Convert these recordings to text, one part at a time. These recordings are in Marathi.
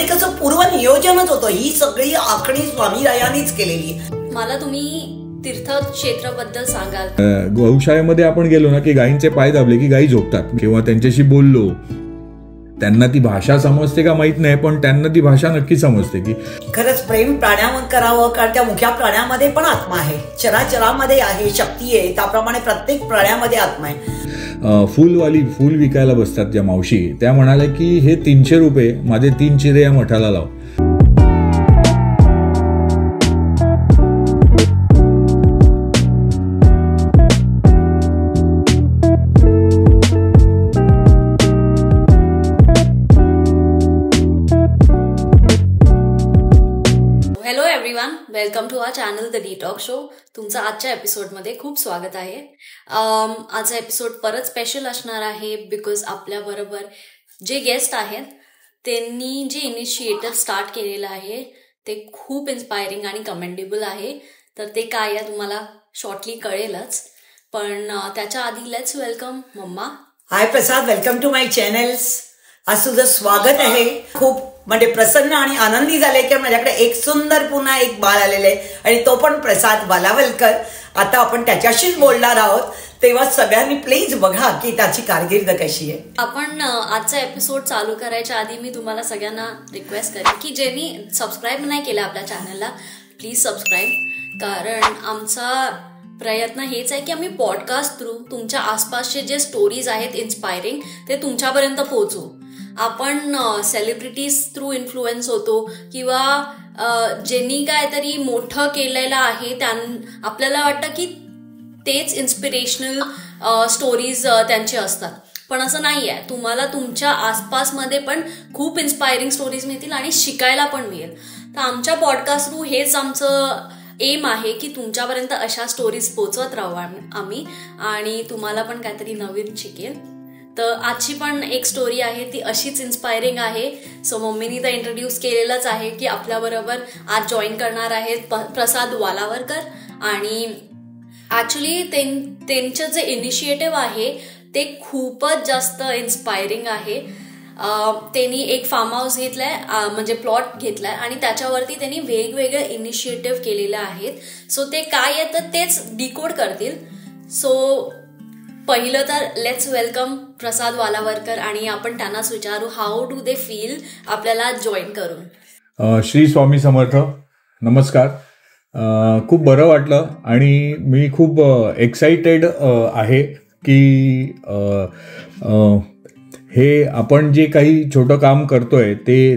आणि कसं पूर्वनियोजनच होतं, ही सगळी आखणी स्वामीरायांनीच केलेली. मला तुम्ही तीर्थक्षेत्राबद्दल सांगाल? गौशाळेमध्ये आपण गेलो ना की गायींचे पाय दाबले की गायी झोपतात किंवा त्यांच्याशी बोललो, त्यांना ती भाषा समजते का माहित नाही, पण त्यांना ती भाषा नक्की समजते की खरंच प्रेम प्राण्यावर करावं, कारण त्या मुख्या प्राण्यामध्ये पण आत्मा आहे, चराचरामध्ये आहे, शक्ती आहे, त्याप्रमाणे प्रत्येक प्राण्यामध्ये आत्मा आहे. फूल विकायला बसतात ज्या मावशी, त्या म्हणाल्या की हे 300 रुपये माझे 3 चिरे या मठाला लाव. Welcome to our channel The Detox Show. तुमचं आजच्या एपिसोडमध्ये खूप स्वागत आहे. आजचा एपिसोड परत स्पेशल असणार आहे बिकॉज आपल्याबरोबर जे गेस्ट आहेत त्यांनी जे इनिशिएटिव्ह स्टार्ट केलेलं आहे ते खूप इन्स्पायरिंग आणि कमेंडेबल आहे. तर ते काय आहे तुम्हाला शॉर्टली कळेलच, पण त्याच्या आधी let's welcome mamma. Hi Prasad, welcome to my channels. आज तुझं स्वागत आहे. खूप म्हणजे प्रसन्न आणि आनंदी झाले की माझ्याकडे एक सुंदर पुन्हा एक बाळ आलेलं आहे आणि तो पण प्रसाद वालावलकर. आता आपण त्याच्याशीच बोलणार आहोत, तेव्हा सगळ्यांनी प्लीज बघा की त्याची कारकीर्द कशी आहे. आपण आजचा एपिसोड चालू करायच्या आधी मी तुम्हाला सगळ्यांना रिक्वेस्ट करेन की ज्यांनी सबस्क्राईब नाही केलं आपल्या चॅनलला प्लीज सबस्क्राईब, कारण आमचा प्रयत्न हेच आहे की आम्ही पॉडकास्ट थ्रू तुमच्या आसपासचे जे स्टोरीज आहेत इन्स्पायरिंग ते तुमच्यापर्यंत पोहोचू. आपण सेलिब्रिटीज थ्रू इन्फ्लुएन्स होतो किंवा ज्यांनी काहीतरी मोठं केलेलं आहे आपल्याला वाटतं की तेच इन्स्पिरेशनल स्टोरीज त्यांचे असतात, पण असं नाही आहे. तुम्हाला तुमच्या आसपासमध्ये पण खूप इन्स्पायरिंग स्टोरीज मिळतील आणि शिकायला पण मिळेल. तर आमच्या पॉडकास्ट थ्रू हेच आमचं एम आहे की तुमच्यापर्यंत अशा स्टोरीज पोचवत राहू आम्ही आणि तुम्हाला पण काहीतरी नवीन शिकेल. तर आजची पण एक स्टोरी आहे ती अशीच इन्स्पायरिंग आहे. सो मम्मीनी तर इंट्रोड्यूस केलेलंच आहे की आपल्याबरोबर आज जॉईन करणार आहेत प्रसाद वालावलकर. आणि ॲक्च्युली त्यांचं जे इनिशिएटिव्ह आहे ते खूपच जास्त इन्स्पायरिंग आहे. त्यांनी एक फार्म हाऊस घेतलाय, म्हणजे प्लॉट घेतलाय आणि त्याच्यावरती त्यांनी वेगवेगळे इनिशिएटिव्ह केलेले आहेत. सो ते काय आहे तर तेच डिकोड करतील. सो पहिलं तर लेट्स वेलकम प्रसाद वालावलकर आणि आपण त्यांनाच विचारू हाऊ डू दे फील आपल्याला जॉईन करून. श्री स्वामी समर्थ. नमस्कार. खूप बरं वाटलं आणि मी खूप एक्साइटेड आहे की हे आपण जे काही छोटं काम करतोय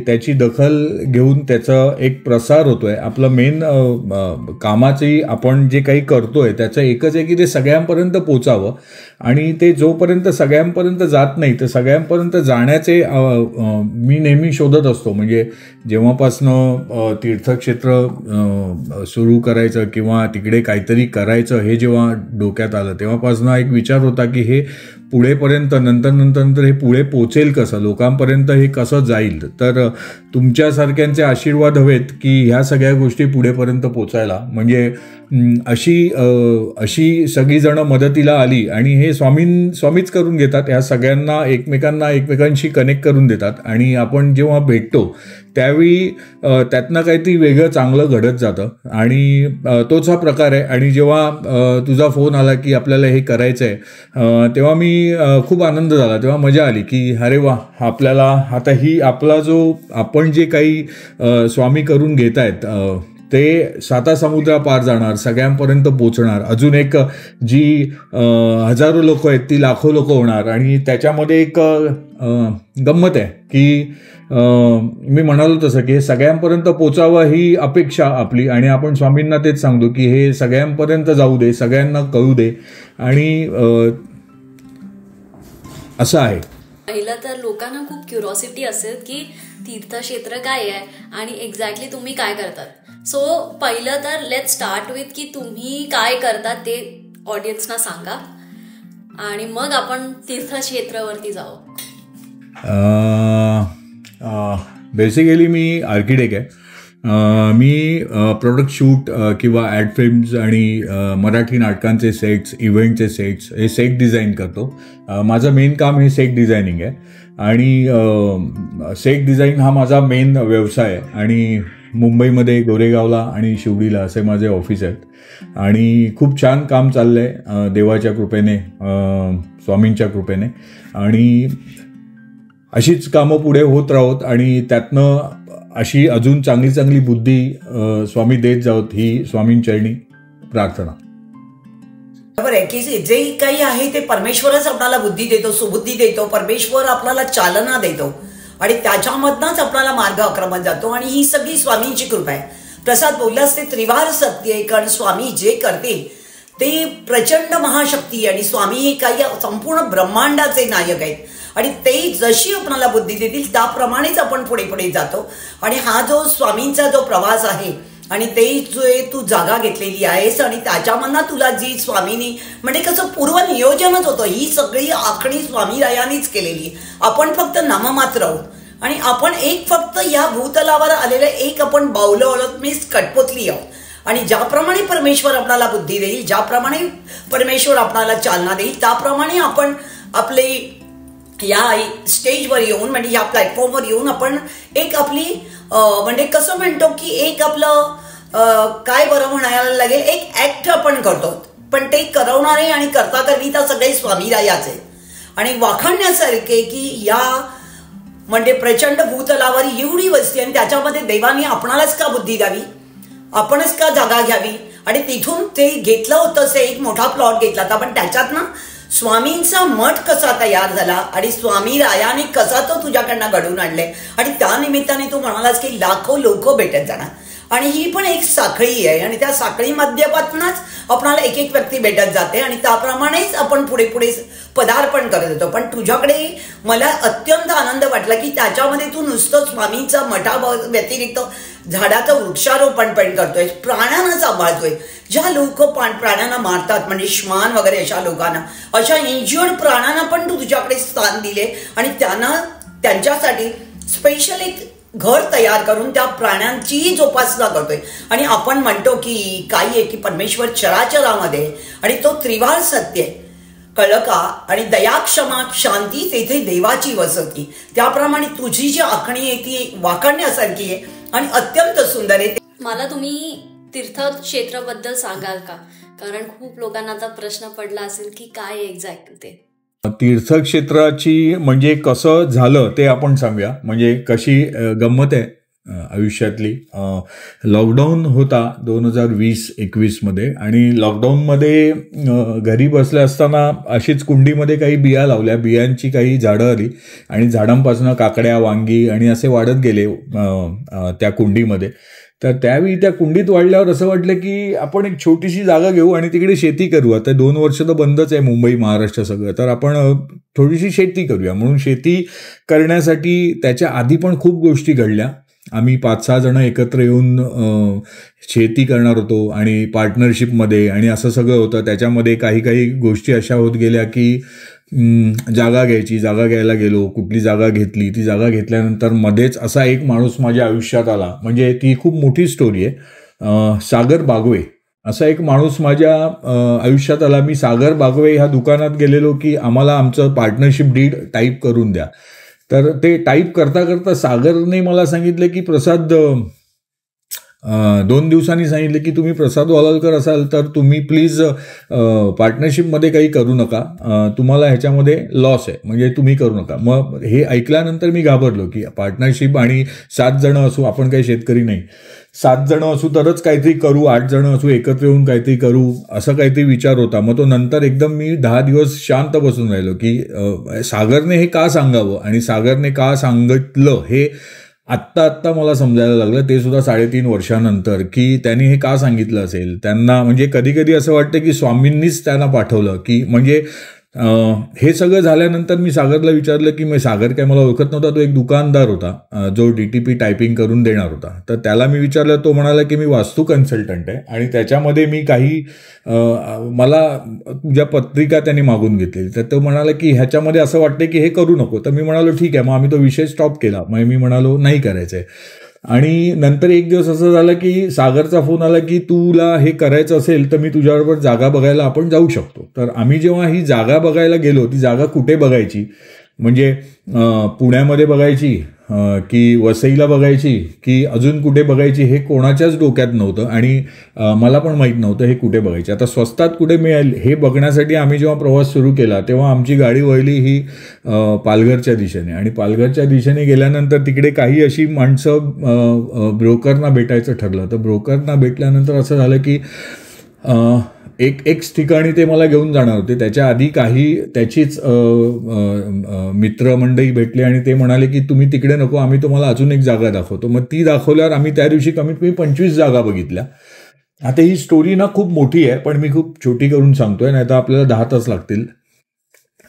त्याची दखल घेऊन त्याचा एक प्रसार होतोय. आपलं मेन कामाची आपण जे काही करतोय त्याचं एकच आहे की ते सगळ्यांपर्यंत पोचावं आणि ते जोपर्यंत सगळ्यांपर्यंत जात नाही तर सगळ्यांपर्यंत जाण्याचे मी नेहमी शोधत असतो. म्हणजे जेव्हापासनं तीर्थक्षेत्र सुरू करायचं किंवा तिकडे काहीतरी करायचं हे जेव्हा डोक्यात आलं तेव्हापासनं एक विचार होता की हे पुढेपर्यंत नंतर हे पुढे पोचेल कसं, लोकांपर्यंत हे कसं जाईल. तर तुमच्यासारख्यांचे आशीर्वाद हवेत की ह्या सगळ्या गोष्टी पुढेपर्यंत पोचायला. म्हणजे अशी सगळीजणं मदतीला आली आणि हे स्वामीच करून घेतात. ह्या सगळ्यांना एकमेकांशी कनेक्ट करून देतात आणि आपण जेव्हा भेटतो त्यावेळी त्यातनं काहीतरी वेगळं चांगलं घडत जातं आणि तोच हा प्रकार आहे. आणि जेव्हा तुझा फोन आला की आपल्याला हे करायचं आहे तेव्हा मी खूप आनंद झाला. तेव्हा मजा आली की अरे वा, आपल्याला आता आपला जो आपण जे काही स्वामी करून घेत आहेत ते 7 समुद्र पार जाणार, सगळ्यांपर्यंत पोचणार. अजून एक जी हजारो लोक आहेत ती लाखो लोक होणार. आणि त्याच्यामध्ये एक गंमत आहे की मी म्हणालो तसं की हे सगळ्यांपर्यंत पोचावं ही अपेक्षा आपली आणि आपण स्वामींना तेच सांगतो की हे सगळ्यांपर्यंत जाऊ दे, सगळ्यांना कळू दे. आणि असं आहे. पहिलं तर लोकांना खूप क्युरॉसिटी असेल की तीर्थक्षेत्र काय आहे आणि एक्झॅक्टली तुम्ही काय करतात. सो पहिलं तर लेट्स स्टार्ट विथ की तुम्ही काय करतात ते ऑडियन्सना सांगा आणि मग आपण तीर्थक्षेत्रावरती जाऊ. बेसिकली मी आर्किटेक्ट आहे. मी प्रोडक्ट शूट किंवा ॲड फिल्म्स आणि मराठी नाटकांचे सेट्स, इव्हेंटचे सेट्स हे सेट डिझाईन करतो. माझं मेन काम हे सेट डिझायनिंग आहे. आणि सेट डिझाईन हा माझा मेन व्यवसाय आहे आणि मुंबईमध्ये गोरेगावला आणि शिवडीला असे माझे ऑफिस आहेत आणि खूप छान काम चाललं आहे देवाच्या कृपेने, स्वामींच्या कृपेने. आणि अशीच कामं पुढे होत राहोत आणि त्यातनं अशी अजून चांगली चांगली बुद्धी स्वामी देत जावत ही स्वामींचरणी प्रार्थना. बरोबर आहे की जे काही आहे ते परमेश्वरच आपल्याला बुद्धी देतो, सुबुद्धी देतो. परमेश्वर आपल्याला चालना देतो आणि त्याच्यामधनंच आपल्याला मार्ग आक्रमण जातो आणि ही सगळी स्वामींची कृपा आहे. प्रसाद बोललास ते त्रिवार सत्य आहे, कारण स्वामी जे करते ते प्रचंड महाशक्ती आणि स्वामी हे काही संपूर्ण ब्रह्मांडाचे नायक आहेत आणि ते जशी आपल्याला बुद्धी देतील त्याप्रमाणेच आपण पुढे पुढे जातो. आणि हा जो स्वामींचा जो प्रवास आहे आणि ते जे तू जागा घेतलेली आहेस आणि त्याच्यामधनं तुला जी स्वामीनी म्हणजे कसं पूर्व नियोजनच होतं, ही सगळी आखणी स्वामीरायांनीच केलेली. आपण फक्त नाममात्र आहोत आणि आपण एक फक्त या भूतलावर आलेले एक आपण बावलं आहोत, मीच कटपोतली आहोत. आणि ज्याप्रमाणे परमेश्वर आपल्याला बुद्धी देईल, ज्याप्रमाणे परमेश्वर आपल्याला चालना देईल, त्याप्रमाणे आपण आपले या स्टेजवर येऊन म्हणजे या प्लॅटफॉर्मवर येऊन आपण एक आपली म्हणजे कसं म्हणतो की एक आपलं काय बरं म्हणायला लागेल, एक ऍक्ट आपण करतो. पण ते करवणारे आणि करता करविता सगळे स्वामीरायाचे आणि वाखाणण्यासारखे की या म्हणजे प्रचंड भूतलावर एवढी वस्ती आणि त्याच्यामध्ये देवानी आपणालाच का बुद्धी द्यावी, आपणच का जागा घ्यावी आणि तिथून ते घेतलं होतं, ते एक मोठा प्लॉट घेतला होता. पण त्याच्यातनं स्वामींचा मठ कसा तयार झाला आणि स्वामी रायाने कसा तो तुझ्याकडनं घडवून आणले आणि त्या निमित्ताने तू म्हणालास की लाखो लोक भेटत जाणार आणि ही पण एक साखळी आहे आणि त्या साखळी माध्यमातूनच आपणाला एक एक व्यक्ती भेटत जाते आणि त्याप्रमाणेच आपण पुढे पुढे पदार्पण करत होतो. पण तुझ्याकडे मला अत्यंत आनंद वाटला की त्याच्यामध्ये तू नुसतं स्वामींचा मठा व्यतिरिक्त झाडाचं वृक्षारोपण पण करतोय, प्राण्यांना सांभाळतोय. ज्या लोक प्राण्यांना मारतात म्हणजे श्वान वगैरे अशा लोकांना, अशा इंज्युअर्ड प्राण्यांना पण तू तुझ्याकडे स्थान दिले आणि त्यांना त्यांच्यासाठी स्पेशल एक घर तयार करून त्या प्राण्यांची जोपासना करतोय. आणि आपण म्हणतो की काही आहे की परमेश्वर चराचरामध्ये आणि तो त्रिवार सत्य आहे, कळलं का? आणि दया क्षमा शांती तेथे देवाची वसती. त्याप्रमाणे तुझी जी आखणी आहे ती वाखाणण्यासारखी आहे आणि अत्यंत सुंदर आहे. मला तुम्ही तीर्थक्षेत्राबद्दल सांगाल का? कारण खूप लोकांना आता प्रश्न पडला असेल की काय एक्झॅक्ट ते तीर्थक्षेत्राची म्हणजे कसं झालं ते आपण सांगूया. म्हणजे कशी गंमत आहे आयुष्यातली. लॉकडाऊन होता 2020-21 मध्ये आणि लॉकडाऊनमध्ये घरी बसले असताना अशीच कुंडीमध्ये काही बिया लावल्या, बियांची काही झाडं आली आणि झाडांपासून काकड्या, वांगी आणि असे वाढत गेले त्या कुंडीमध्ये. तर त्यावेळी त्या कुंडीत वाढल्यावर असं वाटलं की आपण एक छोटीशी जागा घेऊ आणि तिकडे शेती करू. आता 2 वर्ष तर बंदच आहे मुंबई महाराष्ट्र सगळं, तर आपण थोडीशी शेती करूया. म्हणून शेती करण्यासाठी त्याच्या आधी पण खूप गोष्टी घडल्या. आम्ही 5-6 जण एकत्र येऊन शेती करणार होतो आणि पार्टनरशिपमध्ये आणि असं सगळं होतं. त्याच्यामध्ये काही गोष्टी अशा होत गेल्या की जागा घ्यायला गेलो, कुठली जागा घेतली, ती जागा घेतल्यानंतर मध्येच असा एक माणूस माझ्या आयुष्यात आला. म्हणजे ती खूप मोठी स्टोरी आहे. सागर बागवे असा एक माणूस माझ्या आयुष्यात आला. मी सागर बागवे ह्या दुकानात गेलेलो की आम्हाला आमचं पार्टनरशिप डीड टाईप करून द्या. तर ते टाईप करता करता सागरने मला सांगितलं की प्रसाद 2 दिवसांनी सांगितले की तुम्ही प्रसाद वालालकर असाल तर तुम्ही प्लीज पार्टनरशिपमध्ये काही करू नका, तुम्हाला ह्याच्यामध्ये लॉस आहे, म्हणजे तुम्ही करू नका. मग हे ऐकल्यानंतर मी घाबरलो की पार्टनरशिप आणि 7 जण असू, आपण काही शेतकरी नाही, 7 जण असू तरच काहीतरी करू, 8 जण असू एकत्र येऊन काहीतरी करू, असं काहीतरी विचार होता. मग तो नंतर एकदम मी 10 दिवस शांत बसून राहिलो की सागरने हे का सांगावं आणि सागरने का सांगितलं हे आत्ता मला समजायला लागलं. ते सुद्धा 3.5 वर्षानंतर की त्यांनी हे का सांगितलं असेल. त्यांना म्हणजे कधी असं वाटतं की स्वामींनीच त्यांना पाठवलं की म्हणजे हे सगळं झाल्यानंतर मी सागरला विचारलं की मी सागर काय मला ओळखत नव्हता, तो एक दुकानदार होता जो DTP टायपिंग करून देणार होता. तर त्याला मी विचारलं, तो म्हणाला की मी वास्तू कन्सल्टंट आहे आणि त्याच्यामध्ये मी काही मला ज्या पत्रिका त्यांनी मागून घेतलेली, तर तो म्हणाला की ह्याच्यामध्ये असं वाटतं की हे करू नको. तर मी म्हणालो ठीक आहे. मग आम्ही तो विषय स्टॉप केला. मग मी म्हणालो नाही करायचं आहे. आणि नंतर एक दिवस असं झालं की सागरचा फोन आला की तुला हे करायचं असेल तर मी तुझ्याबरोबर जागा बघायला आपण जाऊ शकतो. तर आम्ही जेव्हा ही जागा बघायला गेलो, ती जागा कुठे बघायची म्हणजे पुण्यामध्ये बघायची की वसईला बघायची की अजून कुठे बघायची हे कोणाच्याच डोक्यात नव्हतं आणि मला पण माहीत नव्हतं हे कुठे बघायचे. आता स्वस्तात कुठे मिळेल हे बघण्यासाठी आम्ही जेव्हा प्रवास सुरू केला तेव्हा आमची गाडी वळली ही पालघरच्या दिशेने आणि पालघरच्या दिशेने गेल्यानंतर तिकडे काही अशी माणसं ब्रोकरना भेटायचं ठरलं. तर ब्रोकरना भेटल्यानंतर असं झालं की एक ठिकाणी ते मला घेऊन जाणार होते. त्याच्या आधी काही त्याचीच मित्रमंडळी भेटले आणि ते म्हणाले की तुम्ही तिकडे नको, आम्ही तुम्हाला अजून एक जागा दाखवतो. मग ती दाखवल्यावर आम्ही त्या दिवशी कमीत कमी 25 जागा बघितल्या. आता ही स्टोरी ना खूप मोठी आहे पण मी खूप छोटी करून सांगतोय, नाही तर आपल्याला 10 तास लागतील.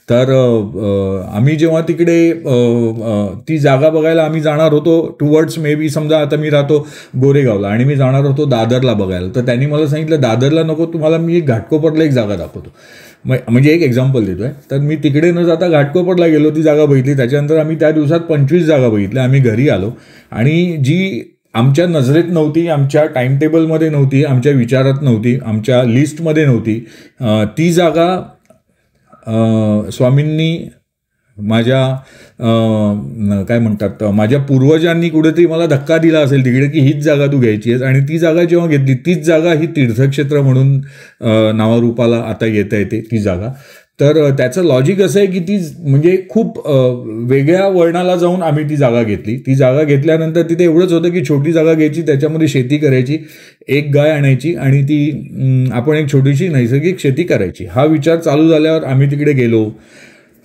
तर आम्ही जेव्हा तिकडे ती जागा बघायला आम्ही जाणार होतो टुवर्ड्स मे बी समजा आता मी राहतो गोरेगावला आणि मी जाणार होतो दादरला बघायला. तर त्यांनी मला सांगितलं दादरला नको, तुम्हाला मी घाटकोपरला एक जागा दाखवतो. म्हणजे एक एक्झाम्पल देतोय. तर मी तिकडे न जाता घाटकोपरला गेलो, ती जागा बघितली. त्याच्यानंतर आम्ही त्या दिवसात 25 जागा बघितल्या. आम्ही घरी आलो आणि जी आमच्या नजरेत नव्हती, आमच्या टाइम टेबलमध्ये नव्हती, आमच्या विचारात नव्हती, आमच्या लिस्टमध्ये नव्हती, ती जागा स्वामींनी माझ्या काय म्हणतात माझ्या पूर्वजांनी कुठेतरी मला धक्का दिला असेल तिकडे की हीच जागा तू घ्यायची आहेस. आणि ती जागा जेव्हा घेतली तीच जागा ही तीर्थक्षेत्र म्हणून नावारूपाला आता येता येते ती जागा. तर त्याचं लॉजिक असं आहे की ती म्हणजे खूप वेगळ्या वळणाला जाऊन आम्ही ती जागा घेतली. ती जागा घेतल्यानंतर तिथे एवढंच होतं की छोटी जागा घ्यायची, त्याच्यामध्ये शेती करायची, एक गाय आणायची आणि ती आपण एक छोटीशी नैसर्गिक शेती करायची. हा विचार चालू झाल्यावर आम्ही तिकडे गेलो.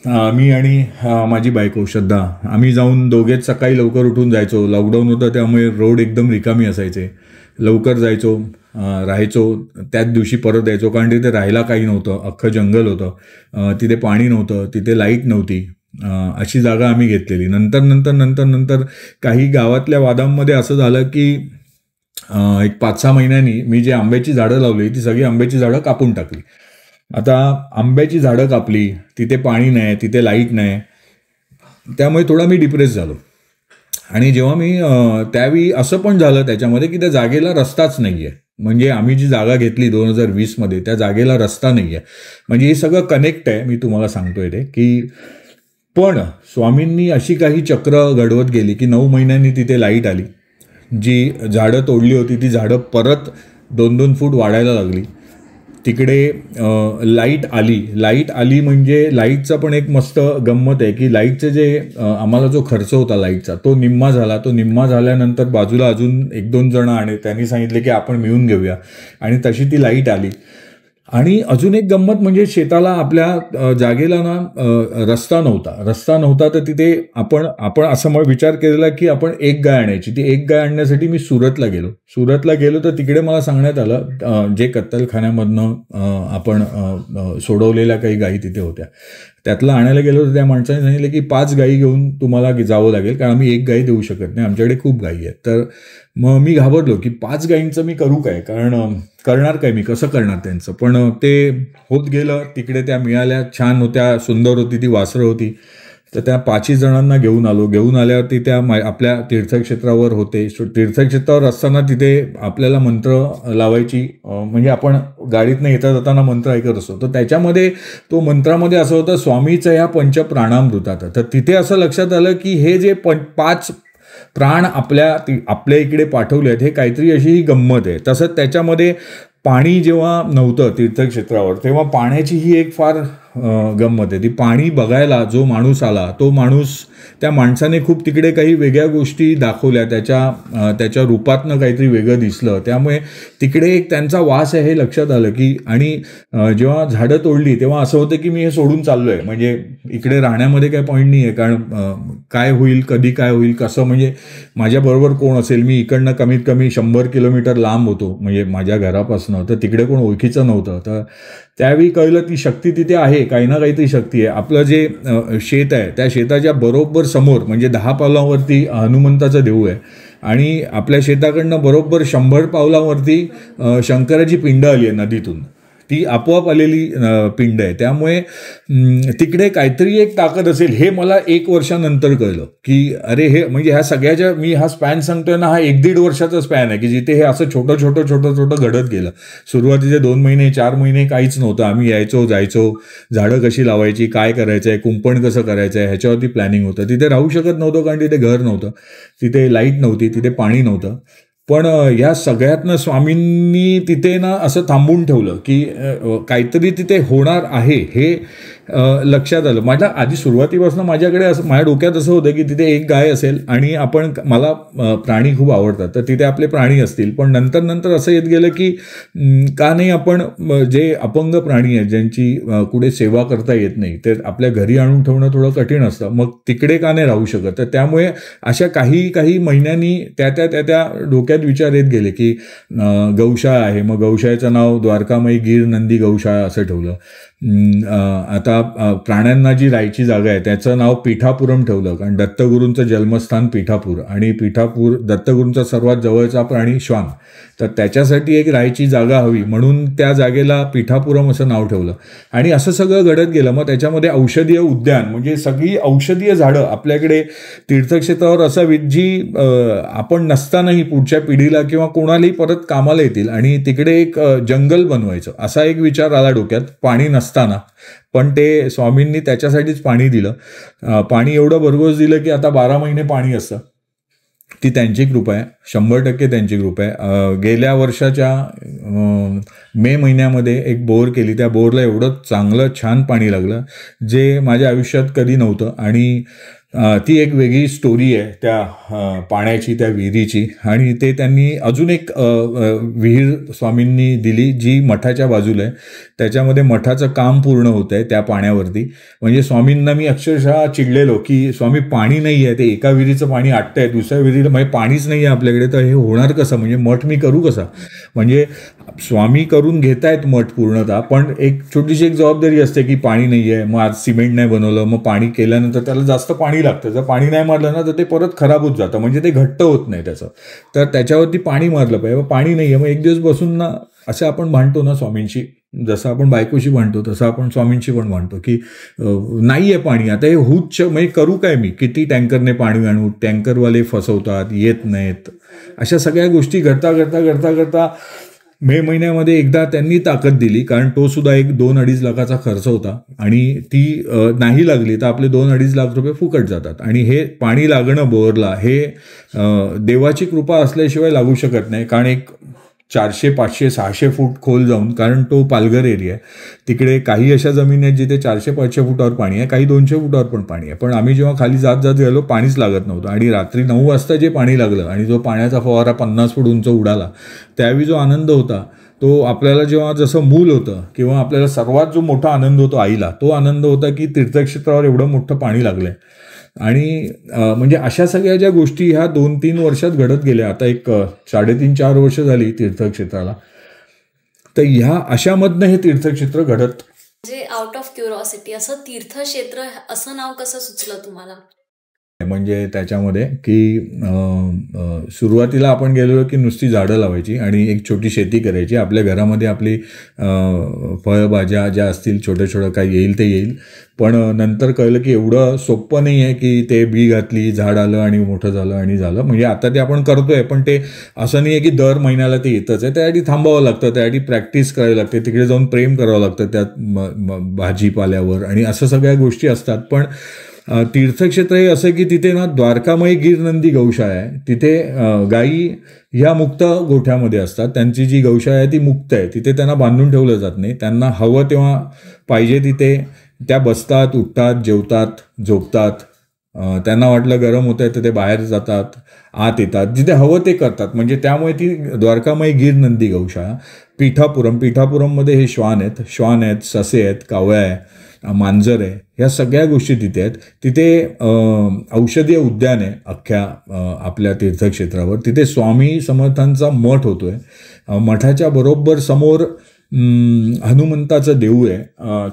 मी आणि माझी बायको श्रद्धा आम्ही जाऊन दोघेच सकाळी लवकर उठून जायचो. लॉकडाऊन होतं त्यामुळे रोड एकदम रिकामी असायचे. लवकर जायचो, राहायचो, त्याच दिवशी परत यायचो कारण तिथे राहायला काही नव्हतं, अख्खं जंगल होतं, तिथे पाणी नव्हतं, तिथे लाईट नव्हती. अशी जागा आम्ही घेतलेली. नंतर काही गावातल्या वादांमध्ये असं झालं की एक 5-6 महिन्यांनी मी जे आंब्याची झाडं लावली ती सगळी आंब्याची झाडं कापून टाकली. आता आंब्याची झाडं कापली, तिथे पाणी नाही, तिथे लाईट नाही, त्यामुळे थोडा मी डिप्रेस झालो. आणि जेव्हा मी त्यावेळी असं पण झालं त्याच्यामध्ये की त्या जागेला रस्ताच नाही आहे. म्हणजे आम्ही जी जागा घेतली 2020मध्ये त्या जागेला रस्ता नाही आहे. म्हणजे हे सगळं कनेक्ट आहे. मी तुम्हाला सांगतोय ते की पण स्वामींनी अशी काही चक्र घडवत गेली की 9 महिन्यांनी तिथे लाईट आली. जी झाडं तोडली होती ती झाडं परत 2-2 फूट वाढायला लागली. तिकडे लाईट आली म्हणजे लाईटचा पण एक मस्त गंमत आहे की लाईटचे जे आम्हाला जो खर्च होता लाईटचा तो निम्मा झाला. तो निम्मा झाल्यानंतर बाजूला अजून 1-2 जण आणि त्यांनी सांगितले की आपण मिळून घेऊया आणि तशी ती लाईट आली. आणि अजून एक गंमत म्हणजे शेताला आपल्या जागेला ना रस्ता नव्हता. तर तिथे आपण असं विचार केलेला की आपण एक गाय आणायची. ती एक गाय आणण्यासाठी मी सुरतला गेलो तर तिकडे मला सांगण्यात आलं जे कत्तलखान्यामधनं आपण सोडवलेल्या काही गायी तिथे होत्या त्यातलं आणायला गेलो तर त्या माणसाने सांगितलं की 5 गायी घेऊन तुम्हाला जावं लागेल कारण आम्ही एक गायी देऊ शकत नाही, आमच्याकडे खूप गायी आहेत. तर मग मी घाबरलो की 5 गायींचं मी करू काय, कारण करणार काय मी, कसं करणार त्यांचं. पण ते होत गेलं. तिकडे त्या मिळाल्या, छान होत्या, सुंदर होती ती, वासरं होती. तर त्या 5 जणांना घेऊन आल्यावरती त्या आपल्या तीर्थक्षेत्रावर होते. तीर्थक्षेत्रावर असताना तिथे आपल्याला मंत्र लावायची, म्हणजे आपण गाडीतनं येता जाताना मंत्र ऐकत असतो. तर त्याच्यामध्ये तो मंत्रामध्ये असं होतं स्वामीचं ह्या पंचप्राणामृतात. तर तिथे असं लक्षात आलं की हे जे 5 प्राण आपल्या इकडे पाठवले आहेत हे काहीतरी अशी ही गंमत आहे. तसंच त्याच्यामध्ये पाणी जेव्हा नव्हतं तीर्थक्षेत्रावर तेव्हा पाण्याची ही एक फार गंमत आहे. ती पाणी बघायला जो माणूस आला तो माणूस, त्या माणसाने खूप तिकडे काही वेगळ्या गोष्टी दाखवल्या, त्याच्या रूपातनं काहीतरी वेगळं दिसलं. त्यामुळे तिकडे एक त्यांचा वास आहे हे लक्षात आलं की. आणि जेव्हा झाडं तोडली तेव्हा असं होतं की मी हे सोडून चाललोय, म्हणजे इकडे राहण्यामध्ये काही पॉईंट नाही आहे, कारण काय होईल, कधी काय होईल, कसं, म्हणजे माझ्याबरोबर कोण असेल. मी इकडनं कमीत कमी 100 किलोमीटर लांब होतो म्हणजे माझ्या घरापासून, तर तिकडे कोण ओळखीचं नव्हतं. तर त्यावेळी कळलं ती शक्ती तिथे आहे, काही ना काहीतरी शक्ती आहे. आपलं जे शेत आहे त्या शेताच्या बरोबर समोर म्हणजे 10 पावलांवरती हनुमंताचं देऊळ आहे आणि आपल्या शेताकडनं बरोबर 100 पावलांवरती शंकराची पिंड आली आहे नदीतून. ती आपोआप आलेली पिंड आहे. त्यामुळे तिकडे काहीतरी एक ताकद असेल हे मला 1 वर्षानंतर कळलं की अरे हे म्हणजे ह्या सगळ्याच्या मी हा स्पॅन सांगतोय ना, हा 1-1.5 वर्षाचा स्पॅन आहे की जिथे हे असं छोटं छोटं छोटं छोटं घडत गेलं. सुरुवातीचे 2 महिने 4 महिने काहीच नव्हतं. आम्ही यायचो जायचो, झाडं कशी लावायची, काय करायचं आहे, कुंपण कसं करायचं आहे ह्याच्यावरती प्लॅनिंग होतं. तिथे राहू शकत नव्हतं कारण तिथे घर नव्हतं, तिथे लाईट नव्हती, तिथे पाणी नव्हतं. पण या सगळ्यातनं स्वामींनी तिथे ना असं थांबून ठेवलं की काहीतरी तिथे होणार आहे हे लक्षात आलं. माझ्या आधी सुरुवातीपासून माझ्याकडे असं माझ्या डोक्यात असं होतं की तिथे एक गाय असेल आणि आपण मला प्राणी खूप आवडतात तर तिथे आपले प्राणी असतील. पण नंतर नंतर असं येत गेलं की का नाही आपण जे अपंग प्राणी आहेत ज्यांची कुठे सेवा करता येत नाही ते आपल्या घरी आणून ठेवणं थोडं कठीण असतं, मग तिकडे का नाही राहू शकत. तर त्यामुळे अशा काही महिन्यांनी त्या डोक्यात विचार येत गेले की गौशाळा आहे, मग गौशाळेचं नाव द्वारकामाई गीर नंदी गौशाळा असं ठेवलं. आता प्राण्यांना जी राहायची जागा आहे त्याचं नाव पीठापुरम ठेवलं कारण दत्तगुरूंचं जन्मस्थान पीठापूर आणि पीठापूर दत्तगुरूंचा सर्वात जवळचा प्राणी श्वान, तर त्याच्यासाठी एक राहायची जागा हवी म्हणून त्या जागेला पीठापुरम असं नाव ठेवलं. आणि असं सगळं घडत गेलं. मग त्याच्यामध्ये औषधीय उद्यान म्हणजे सगळी औषधीय झाडं आपल्याकडे तीर्थक्षेत्रावर असावीत जी आपण नसतानाही पुढच्या पिढीला किंवा कोणालाही परत कामाला येतील. आणि तिकडे एक जंगल बनवायचं असा एक विचार आला डोक्यात पाणी नसताना. पण ते स्वामींनी त्याच्यासाठीच पाणी दिलं. पाणी एवढं भरघोस दिलं की आता 12 महिने पाणी असतं. ती त्यांची कृपा आहे, 100% त्यांची कृपा आहे. गेल्या वर्षाच्या मे महिन्यामध्ये एक बोर केली, त्या बोरला एवढं चांगलं छान पाणी लागलं जे माझ्या आयुष्यात कधी नव्हतं. आणि ती एक वेगळी स्टोरी आहे त्या पाण्याची, त्या विहिरीची. आणि ते त्यांनी अजून एक विहीर स्वामींनी दिली जी मठाच्या बाजूला आहे. त्याच्यामध्ये मठाचं काम पूर्ण होतं आहे त्या पाण्यावरती. म्हणजे स्वामींना मी अक्षरशः चिडलेलो की स्वामी पाणी नाही आहे, ते एका विहिरीचं पाणी आटतं आहे, दुसऱ्या विहिरीला म्हणजे पाणीच नाही आहे आपल्याकडे, तर हे होणार कसं, म्हणजे मठ मी करू कसा. म्हणजे स्वामी करून घेत आहेत मठ पूर्णतः, पण एक छोटीशी एक जबाबदारी असते की पाणी नाही आहे, मग आज सिमेंट नाही बनवलं, मग पाणी केल्यानंतर त्याला जास्त पाणी लागतं. जर पाणी नाही मारलं ना तर ते परत खराब होत जातं, म्हणजे ते घट्ट होत नाही त्याचं. तर त्याच्यावरती पाणी मारलं पाहिजे. पाणी नाही आहे, मग एक दिवस बसून ना असं आपण भांडतो ना स्वामींशी, जसं आपण बायकोशी भांडतो तसं आपण स्वामींशी पण भांडतो की नाही आहे पाणी, आता हे होऊच म्हणजे करू काय मी, किती टँकरने पाणी आणू, टँकरवाले फसवतात, येत नाहीत. अशा सगळ्या गोष्टी घडता घडता घडता घडता मे महिन्यामध्ये एकदा त्यांनी ताकद दिली, कारण तो सुद्धा एक 2-2.5 लाखाचा खर्च होता आणि ती नाही लागली तर आपले 2-2.5 लाख रुपये फुकट जातात. आणि हे पाणी लागणं बोरला हे देवाची कृपा असल्याशिवाय लागू शकत नाही. कारण एक 400, 500, 600 फूट खोल जाऊन, कारण तो पालघर एरिया आहे, तिकडे काही अशा जमिनी आहेत जिथे 400-500 फुटावर पाणी आहे, काही 200 फुटावर पण पाणी आहे. पण आम्ही जेव्हा खाली जात गेलो पाणीच लागत नव्हतं. आणि रात्री 9 वाजता जे पाणी लागलं आणि जो पाण्याचा फवारा 50 फूट उंच उडाला, त्यावेळी जो आनंद होता तो आपल्याला जेव्हा जसं मूल होतं किंवा आपल्याला सर्वात जो मोठा आनंद होतो आईला, तो आनंद होता की तीर्थक्षेत्रावर एवढं मोठं पाणी लागलंय. आणि म्हणजे अशा सगळ्या ज्या गोष्टी ह्या 2-3 वर्षात घडत गेल्या. आता एक 3.5-4 वर्ष झाली तीर्थक्षेत्राला. तर ह्या अशामधनं हे तीर्थक्षेत्र घडत. म्हणजे आउट ऑफ क्युरिओसिटी असं तीर्थक्षेत्र असं नाव कसं सुचलं तुम्हाला? म्हणजे त्याच्यामध्ये की सुरुवातीला आपण गेलो की नुसती झाडं लावायची आणि एक छोटी शेती करायची. आपल्या घरामध्ये आपली फळभाज्या ज्या असतील छोट्या छोट्या काय येईल ते येईल. पण नंतर कळलं की एवढं सोपं नाही आहे की ते बी घातली, झाड आलं आणि मोठं झालं आणि झालं. म्हणजे आता ते आपण करतोय, पण ते असं नाही आहे की दर महिन्याला ते येतच आहे. त्यासाठी थांबावं लागतं, त्यासाठी प्रॅक्टिस करावी लागते, तिकडे जाऊन प्रेम करावं लागतं त्यात भाजीपाल्यावर आणि असं सगळ्या गोष्टी असतात. पण तीर्थक्षेत्र हे असं की तिथे ना द्वारकामाई गीर नंदी गौशाळा आहे. तिथे गायी ह्या मुक्त गोठ्यामध्ये असतात. त्यांची जी गौशाळा आहे ती मुक्त आहे, तिथे त्यांना बांधून ठेवलं जात नाही. त्यांना हवं तेव्हा पाहिजे तिथे त्या बसतात, उठतात, जेवतात, झोपतात. त्यांना वाटलं गरम होत आहे तर ते बाहेर जातात, आत येतात, जिथे हवं ते करतात. म्हणजे त्यामुळे ती द्वारकामाई गीर नंदी गौशाळा. पीठापुरममध्ये हे श्वान आहेत, ससे आहेत, कावळ्या आहे, मांजर आहे, ह्या सगळ्या गोष्टी तिथे आहेत. तिथे औषधीय उद्यान आहे अख्ख्या आपल्या तीर्थक्षेत्रावर. तिथे स्वामी समर्थांचा मठ होतोय. मठाच्या बरोबर समोर हनुमंताचं देऊळ आहे,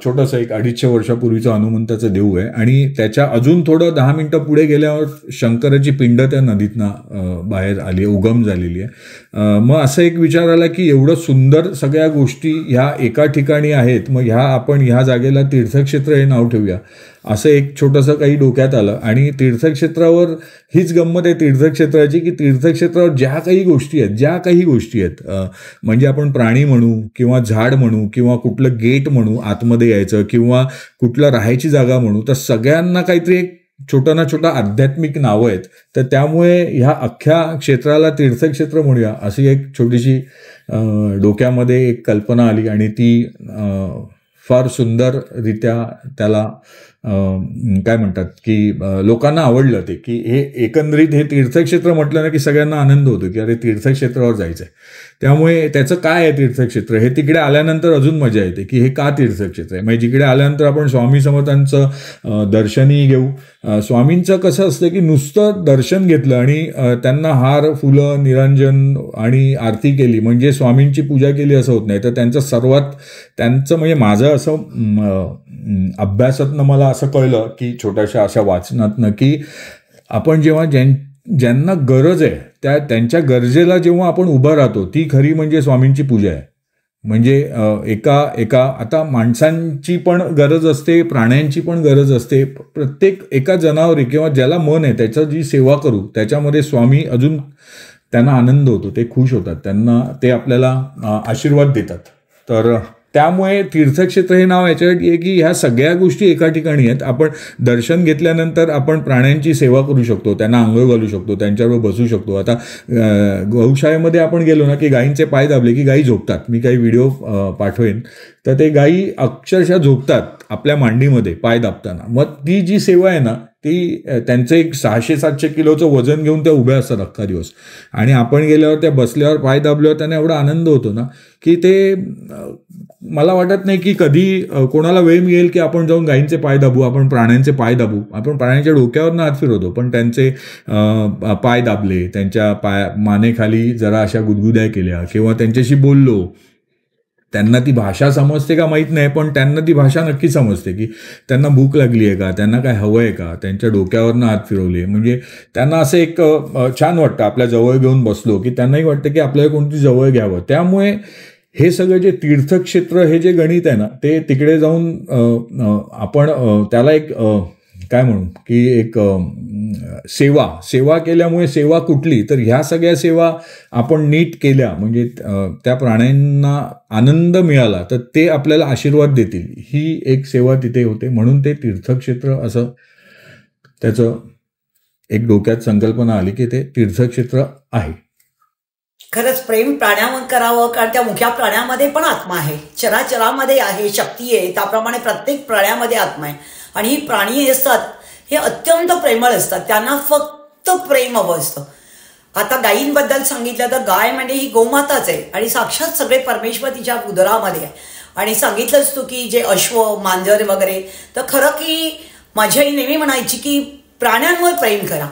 छोटंसं एक 250 वर्षापूर्वीचं हनुमंताचं देऊळ आहे. आणि त्याच्या अजून थोडं 10 मिनिटं पुढे गेल्यावर शंकराची पिंड त्या नदीतनं बाहेर आली आहे, उगम झालेली आहे. मग असं एक विचार आला की एवढं सुंदर सगळ्या गोष्टी ह्या एका ठिकाणी आहेत, मग आपण ह्या जागेला तीर्थक्षेत्र हे नाव ठेवूया, असं एक छोटंसं काही डोक्यात आलं. आणि तीर्थक्षेत्रावर हीच गंमत आहे तीर्थक्षेत्राची की तीर्थक्षेत्रावर ज्या काही गोष्टी आहेत म्हणजे आपण प्राणी म्हणू किंवा झाड म्हणू किंवा कुठलं गेट म्हणू आतमध्ये यायचं किंवा कुठलं राहायची जागा म्हणू, तर सगळ्यांना काहीतरी एक छोटा ना छोटा आध्यात्मिक नावं आहेत. तर त्यामुळे ह्या अख्ख्या क्षेत्राला तीर्थक्षेत्र म्हणूया अशी एक छोटीशी डोक्यामध्ये एक कल्पना आली आणि ती फार सुंदररित्या त्याला काय म्हणतात की लोकांना आवडलं ते की हे एकंदरीत हे तीर्थक्षेत्र म्हटलं ना की सगळ्यांना आनंद होतो की अरे तीर्थक्षेत्रावर जायचं आहे. त्यामुळे त्याचं काय आहे तीर्थक्षेत्र हे तिकडे आल्यानंतर अजून मजा येते की हे का तीर्थक्षेत्र आहे. म्हणजे जिकडे आल्यानंतर आपण स्वामी समर्थांचं दर्शनही घेऊ. स्वामींचं कसं असतं की नुसतं दर्शन घेतलं आणि त्यांना हार फुलं निरंजन आणि आरती केली म्हणजे स्वामींची पूजा केली असं होत नाही. तर त्यांचं म्हणजे माझं असं अभ्यासातनं मला असं कळलं की छोट्याशा अशा वाचनातनं की आपण जेव्हा ज्यांना गरज आहे त्यांच्या गरजेला जेव्हा आपण उभं राहतो ती खरी म्हणजे स्वामींची पूजा आहे. म्हणजे एका आता माणसांची पण गरज असते, प्राण्यांची पण गरज असते. प्रत्येक एका जनावरी किंवा ज्याला मन आहे त्याचं जी सेवा करू त्याच्यामध्ये स्वामी अजून त्यांना आनंद होतो, ते खुश होतात, त्यांना ते आपल्याला आशीर्वाद देतात. तर त्यामुळे तीर्थक्षेत्र हे नाव याच्यासाठी आहे की ह्या सगळ्या गोष्टी एका ठिकाणी आहेत. आपण दर्शन घेतल्यानंतर आपण प्राण्यांची सेवा करू शकतो, त्यांना आंघोळ घालू शकतो, त्यांच्याबरोबर बसू शकतो. आता गौशाळेमध्ये आपण गेलो ना की गायींचे पाय दाबले की गायी झोपतात. मी काही व्हिडिओ पाठवेन. तर ते गायी अक्षरशः झोपतात आपल्या मांडीमध्ये पाय दाबताना. मग ती जी सेवा आहे ना ती त्यांचं एक 600-700 किलोचं वजन घेऊन त्या उभ्या असतात अख्खा दिवस आणि आपण गेल्यावर त्या बसल्यावर पाय दाबल्यावर त्यांना एवढा आनंद होतो ना की ते मला वाटत नाही की कधी कोणाला वेळ मिळेल की आपण जाऊन गायींचे पाय दाबू, आपण प्राण्यांचे पाय दाबू. आपण प्राण्यांच्या डोक्यावरनं हात फिरवतो पण त्यांचे पाय दाबले, त्यांच्या मानेखाली जरा अशा गुदगुद्या केल्या किंवा त्यांच्याशी बोललो. त्यांना ती भाषा समजते का माहीत नाही पण त्यांना ती भाषा नक्की समजते की त्यांना भूक लागली आहे का, त्यांना काय हवं आहे का, त्यांच्या डोक्यावरनं हात फिरवले म्हणजे त्यांना असं एक छान वाटतं. आपल्या जवळ घेऊन बसलो की त्यांनाही वाटतं की आपल्याला कोणती जवळ घ्यावं. त्यामुळे हे सगळं जे तीर्थक्षेत्र हे जे गणित आहे ना ते तिकडे जाऊन आपण त्याला एक काय म्हणू की एक सेवा केल्यामुळे सेवा कुठली तर ह्या सगळ्या सेवा आपण नीट केल्या म्हणजे त्या प्राण्यांना आनंद मिळाला तर ते आपल्याला आशीर्वाद देतील, ही एक सेवा तिथे होते. म्हणून ते तीर्थक्षेत्र असं त्याचं एक डोक्यात संकल्पना आली की ते तीर्थक्षेत्र आहे. खरंच प्रेम प्राण्यावर करावं कारण त्या मुख्या प्राण्यामध्ये पण आत्मा आहे, चराचरामध्ये आहे, शक्ती आहे. त्याप्रमाणे प्रत्येक प्राण्यामध्ये आत्मा आहे आणि ही प्राणी असतात हे अत्यंत प्रेमळ असतात, त्यांना फक्त प्रेम हवं असतं. आता गायींबद्दल सांगितलं तर गाय म्हणजे ही गोमाताच आहे आणि साक्षात सगळे परमेश्वर तिच्या उदरामध्ये आहे. आणि सांगितलंच तू की जे अश्व मांजर वगैरे, तर खरं की माझी आई नेहमी म्हणायची की प्राण्यांवर प्रेम करा,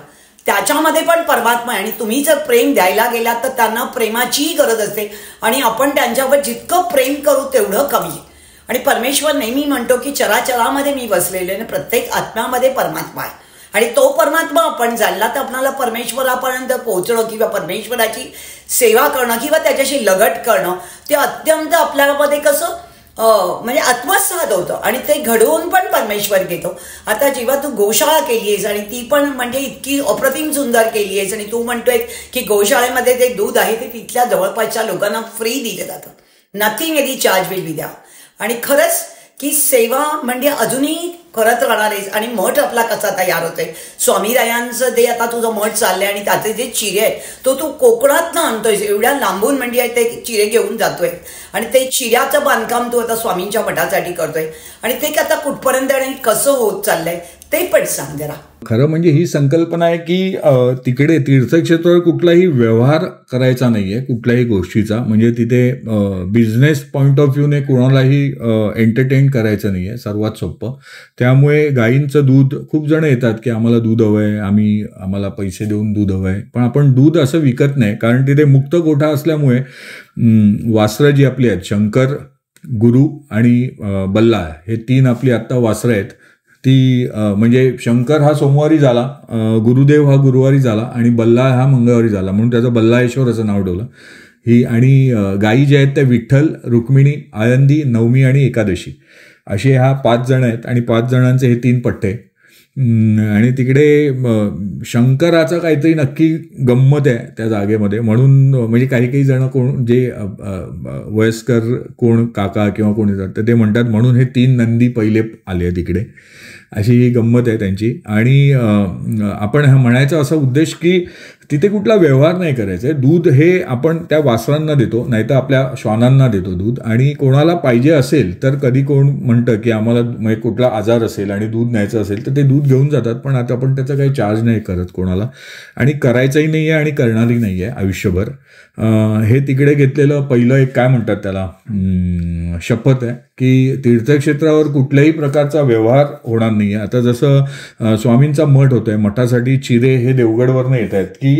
त्याच्यामध्ये पण परमात्मा आहे आणि तुम्ही जर प्रेम द्यायला गेलात तर त्यांना प्रेमाचीही गरज असते आणि आपण त्यांच्यावर जितकं प्रेम करू तेवढं कमी आहे. आणि परमेश्वर नेहमी म्हणतो की चराचरामध्ये मी बसलेले आणि प्रत्येक आत्म्यामध्ये परमात्मा आहे आणि तो परमात्मा आपण जाणला तर आपल्याला परमेश्वरापर्यंत पोहोचणं किंवा परमेश्वराची सेवा करणं किंवा त्याच्याशी लगट करणं ते अत्यंत आपल्यामध्ये कसं म्हणजे आत्मसात होतं आणि ते घडवून पण परमेश्वर घेतो. आता जेव्हा तू गोशाळा केली आहेस आणि ती पण म्हणजे इतकी अप्रतिम सुंदर केली आहेस आणि तू म्हणतोय की गोशाळेमध्ये जे दूध आहे ते तिथल्या जवळपासच्या लोकांना फ्री दिलं जातं, nothing any charge will be द्या. आणि खरंच की सेवा म्हणजे अजूनही करत राहणार आहेस. आणि मठ आपला कसा तयार होतोय, स्वामीरायांचं ते आता तुझं मठ चाललंय आणि त्याचे जे चिरे आहेत तो तू कोकणातनं आणतोयस, एवढ्या लांबून म्हणजे ते चिरे घेऊन जातोय आणि ते चिऱ्याचं बांधकाम तू आता स्वामींच्या मठासाठी करतोय आणि ते आता कुठपर्यंत आणि कसं होत चाललंय ते पण सांग जरा. खरं म्हणजे ही संकल्पना आहे की तिकडे तीर्थक्षेत्रावर कुठलाही व्यवहार करायचा नाहीये कुठल्याही गोष्टीचा, म्हणजे तिथे बिझनेस पॉईंट ऑफ व्ह्यूने कोणालाही एंटरटेन करायचं नाहीये, सर्वात सोपं. त्यामुळे गायींचं दूध खूप जण येतात की आम्हाला दूध हवंय, आम्हाला पैसे देऊन दूध हवंय, पण आपण दूध असं विकत नाही कारण तिथे मुक्त गोठा असल्यामुळे वासरं जी आपली आहेत, शंकर गुरु आणि बल्ला हे 3 आपली आत्ता वासरं आहेत. ती म्हणजे शंकर हा सोमवारी झाला, गुरुदेव हा गुरुवारी झाला आणि बल्ला हा मंगळवारी झाला, म्हणून त्याचं बल्लाळेश्वर असं नाव ठेवलं. ही आणि गायी ज्या आहेत त्या विठ्ठल, रुक्मिणी, आळंदी, नवमी आणि एकादशी असे ह्या 5 जण आहेत आणि 5 जणांचे हे 3 पट्टे. आणि तिकडे शंकराचा काहीतरी नक्की गंमत आहे त्या जागेमध्ये, म्हणून म्हणजे काही जण कोण जे वयस्कर कोण काका किंवा कोणी जात तर ते म्हणतात म्हणून हे 3 नंदी पहिले आले तिकडे, अशी ही गंमत आहे त्यांची. आणि आपण म्हणायचा असा उद्देश की तिथे कुठला व्यवहार नाही करायचा आहे. दूध हे आपण त्या वासरांना देतो, नाहीतर आपल्या श्वानांना देतो दूध. आणि कोणाला पाहिजे असेल तर कधी कोण म्हणतं की आम्हाला म्हणजे कुठला आजार असेल आणि दूध न्यायचं असेल तर ते दूध घेऊन जातात, पण आता आपण त्याचा काही चार्ज नाही करत कोणाला आणि करायचंही नाही आहे आणि करणारही नाही आहे आयुष्यभर. हे तिकडे घेतलेलं पहिलं एक काय म्हणतात त्याला शपथ आहे की तीर्थक्षेत्रावर कुठल्याही प्रकारचा व्यवहार होणार नाही आहे. आता जसं स्वामींचा मठ होतोय, मठासाठी चिरे हे देवगडवरनं येत आहेत की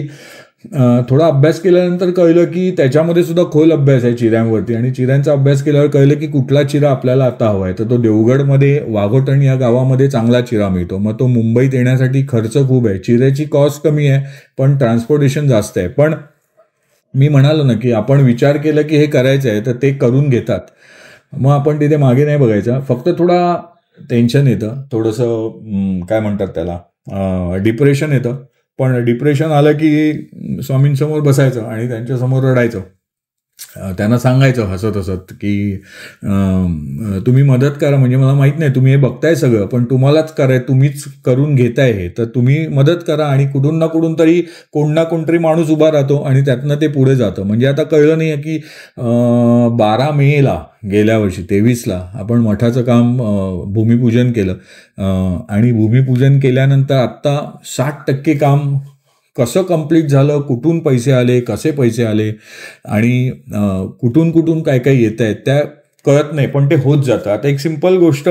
थोडा अभ्यास केल्यानंतर कळलं की त्याच्यामध्ये सुद्धा खोल अभ्यास आहे चिऱ्यांवरती, आणि चिऱ्यांचा अभ्यास केल्यावर कळलं की कुठला चिरा आपल्याला आता हवा आहे. तर तो देवगडमध्ये वाघोटण या गावामध्ये चांगला चिरा मिळतो, मग तो मुंबईत येण्यासाठी खर्च खूप आहे. चिऱ्याची कॉस्ट कमी आहे पण ट्रान्सपोर्टेशन जास्त आहे. पण मी म्हणालो ना की आपण विचार केलं की हे करायचं आहे तर ते करून घेतात, मग आपण तिथे मागे नाही बघायचं. फक्त थोडा टेन्शन येतं, थोडंसं काय म्हणतात त्याला डिप्रेशन येतं, पण डिप्रेशन आलं की स्वामींसमोर बसायचं आणि त्यांच्यासमोर रडायचं, त्यांना सांगायचं हसत हसत की तुम्ही मदत करा, म्हणजे मला माहीत नाही तुम्ही हे बघताय सगळं पण तुम्हालाच कराय, तुम्हीच करून घेताय हे, तर तुम्ही मदत करा. आणि कुठून ना कुठून तरी कोण ना कोणतरी माणूस उभा राहतो आणि त्यातनं ते पुढे जातं. म्हणजे आता कळलं नाही की 12 मेला गेल्या वर्षी 23ला आपण मठाचं काम भूमिपूजन केलं आणि भूमिपूजन केल्यानंतर आत्ता 60% काम कसं कंप्लीट झालं, कुठून पैसे आले, कसे पैसे आले आणि कुठून कुठून काय काय येत आहेत त्या कळत नाही, पण ते होत जातं. आता एक सिंपल गोष्ट,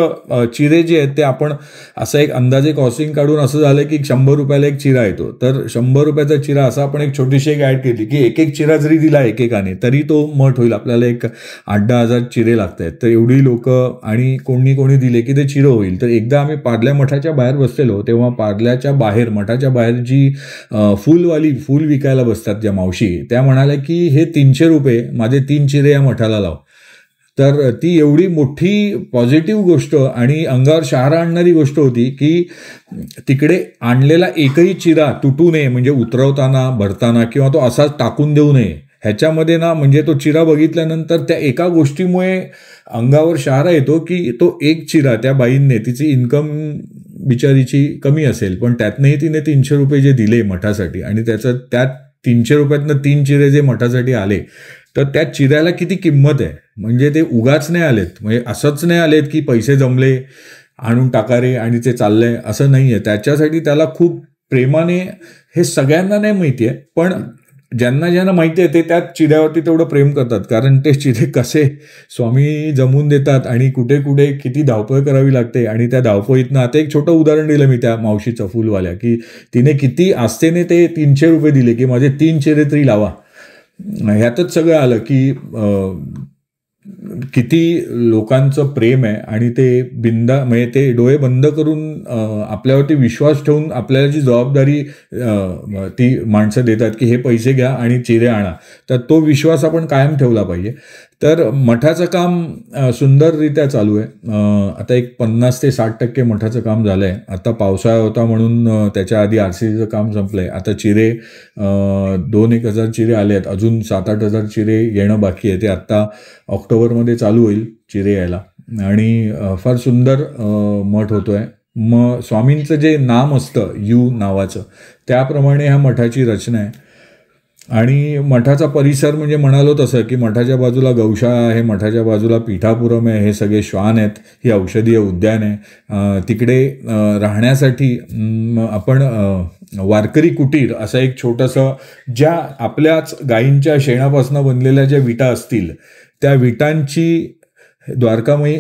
चिरे जे आहेत ते आपण असं एक अंदाजे कॉस्टिंग काढून असं झालं की 100 रुपयाला एक चिरा येतो, तर 100 रुपयाचा चिरा असा आपण एक छोटीशी एक ॲड केली की एक चिरा जरी दिला एकेकाने तरी तो मठ होईल. आपल्याला एक 8-10 हजार चिरे लागत आहेत, तर एवढी लोक आणि कोणी दिले की ते चिरं होईल. तर एकदा आम्ही पार्ल्या मठाच्या बाहेर बसलेलो, तेव्हा पार्ल्याच्या बाहेर मठाच्या बाहेर जी फूल विकायला बसतात ज्या मावशी, त्या म्हणाल्या की हे 300 रुपये माझे 3 चिरे या मठाला लाव. तर ती एवढी मोठी पॉझिटिव्ह गोष्ट आणि अंगावर शहारा आणणारी गोष्ट होती की तिकडे आणलेला एकही चिरा तुटू नये, म्हणजे उतरवताना भरताना किंवा तो असाच टाकून देऊ नये ह्याच्यामध्ये ना, म्हणजे तो चिरा बघितल्यानंतर त्या एका गोष्टीमुळे अंगावर शहारा येतो की तो एक चिरा त्या बाईंनी, तिची इन्कम बिचारीची कमी असेल पण त्यातनंही तिने 300 रुपये जे दिले मठासाठी आणि त्याचं त्या 300 रुपयातनं 3 चिरे जे मठासाठी आले, तर त्या चिऱ्याला किती किंमत आहे. म्हणजे ते उगाच नाही आलेत, म्हणजे असंच नाही आलेत की पैसे जमले आणून टाका रे आणि ते चाललंय, असं नाही आहे. त्याच्यासाठी त्याला खूप प्रेमाने, हे सगळ्यांना नाही माहिती आहे पण ज्यांना माहिती आहे ते त्या चिऱ्यावरती तेवढं प्रेम करतात, कारण ते चिरे कसे स्वामी जमवून देतात आणि कुठे कुठे किती धावपळ करावी लागते. आणि त्या धावपळीतनं आता एक छोटं उदाहरण दिलं मी त्या मावशीचं फुलवाल्या, की तिने किती आस्थेने ते 300 रुपये दिले की माझे 3 चिरे तरी लावा. ह्यातच सगळं आलं की किती लोकांचं प्रेम आहे आणि ते म्हणजे ते डोळे बंद करून आपल्यावरती विश्वास ठेवून आपल्याला जी जबाबदारी ती माणसं देतात की हे पैसे घ्या आणि चिरे आणा, तर तो विश्वास आपण कायम ठेवला पाहिजे. तर मठाचं काम सुंदररित्या चालू आहे. आता एक 50 ते 60% मठाचं काम झालं आहे. आता पावसाळा होता म्हणून त्याच्या आधी RCCचं काम संपलं आहे. आता चिरे 2-1 हजार चिरे आले आहेत, अजून 7-8 हजार चिरे येणं बाकी आहे. ते आत्ता ऑक्टोबरमध्ये चालू होईल चिरे यायला आणि फार सुंदर मठ होतो आहे. मग स्वामींचं जे नाम असतं यू नावाचं, त्याप्रमाणे ह्या मठाची रचना आहे. आणि मठाचा परिसर म्हणजे म्हणालो तसं की मठाच्या बाजूला गौशाळा आहे, मठाच्या बाजूला पीठापुरम आहे, हे सगळे श्वान आहेत, ही औषधीय उद्यान आहे. तिकडे राहण्यासाठी आपण वारकरी कुटीर असं एक छोटंसं, ज्या आपल्याच गायींच्या शेणापासून बनलेल्या ज्या विटा असतील त्या विटांची द्वारकामयी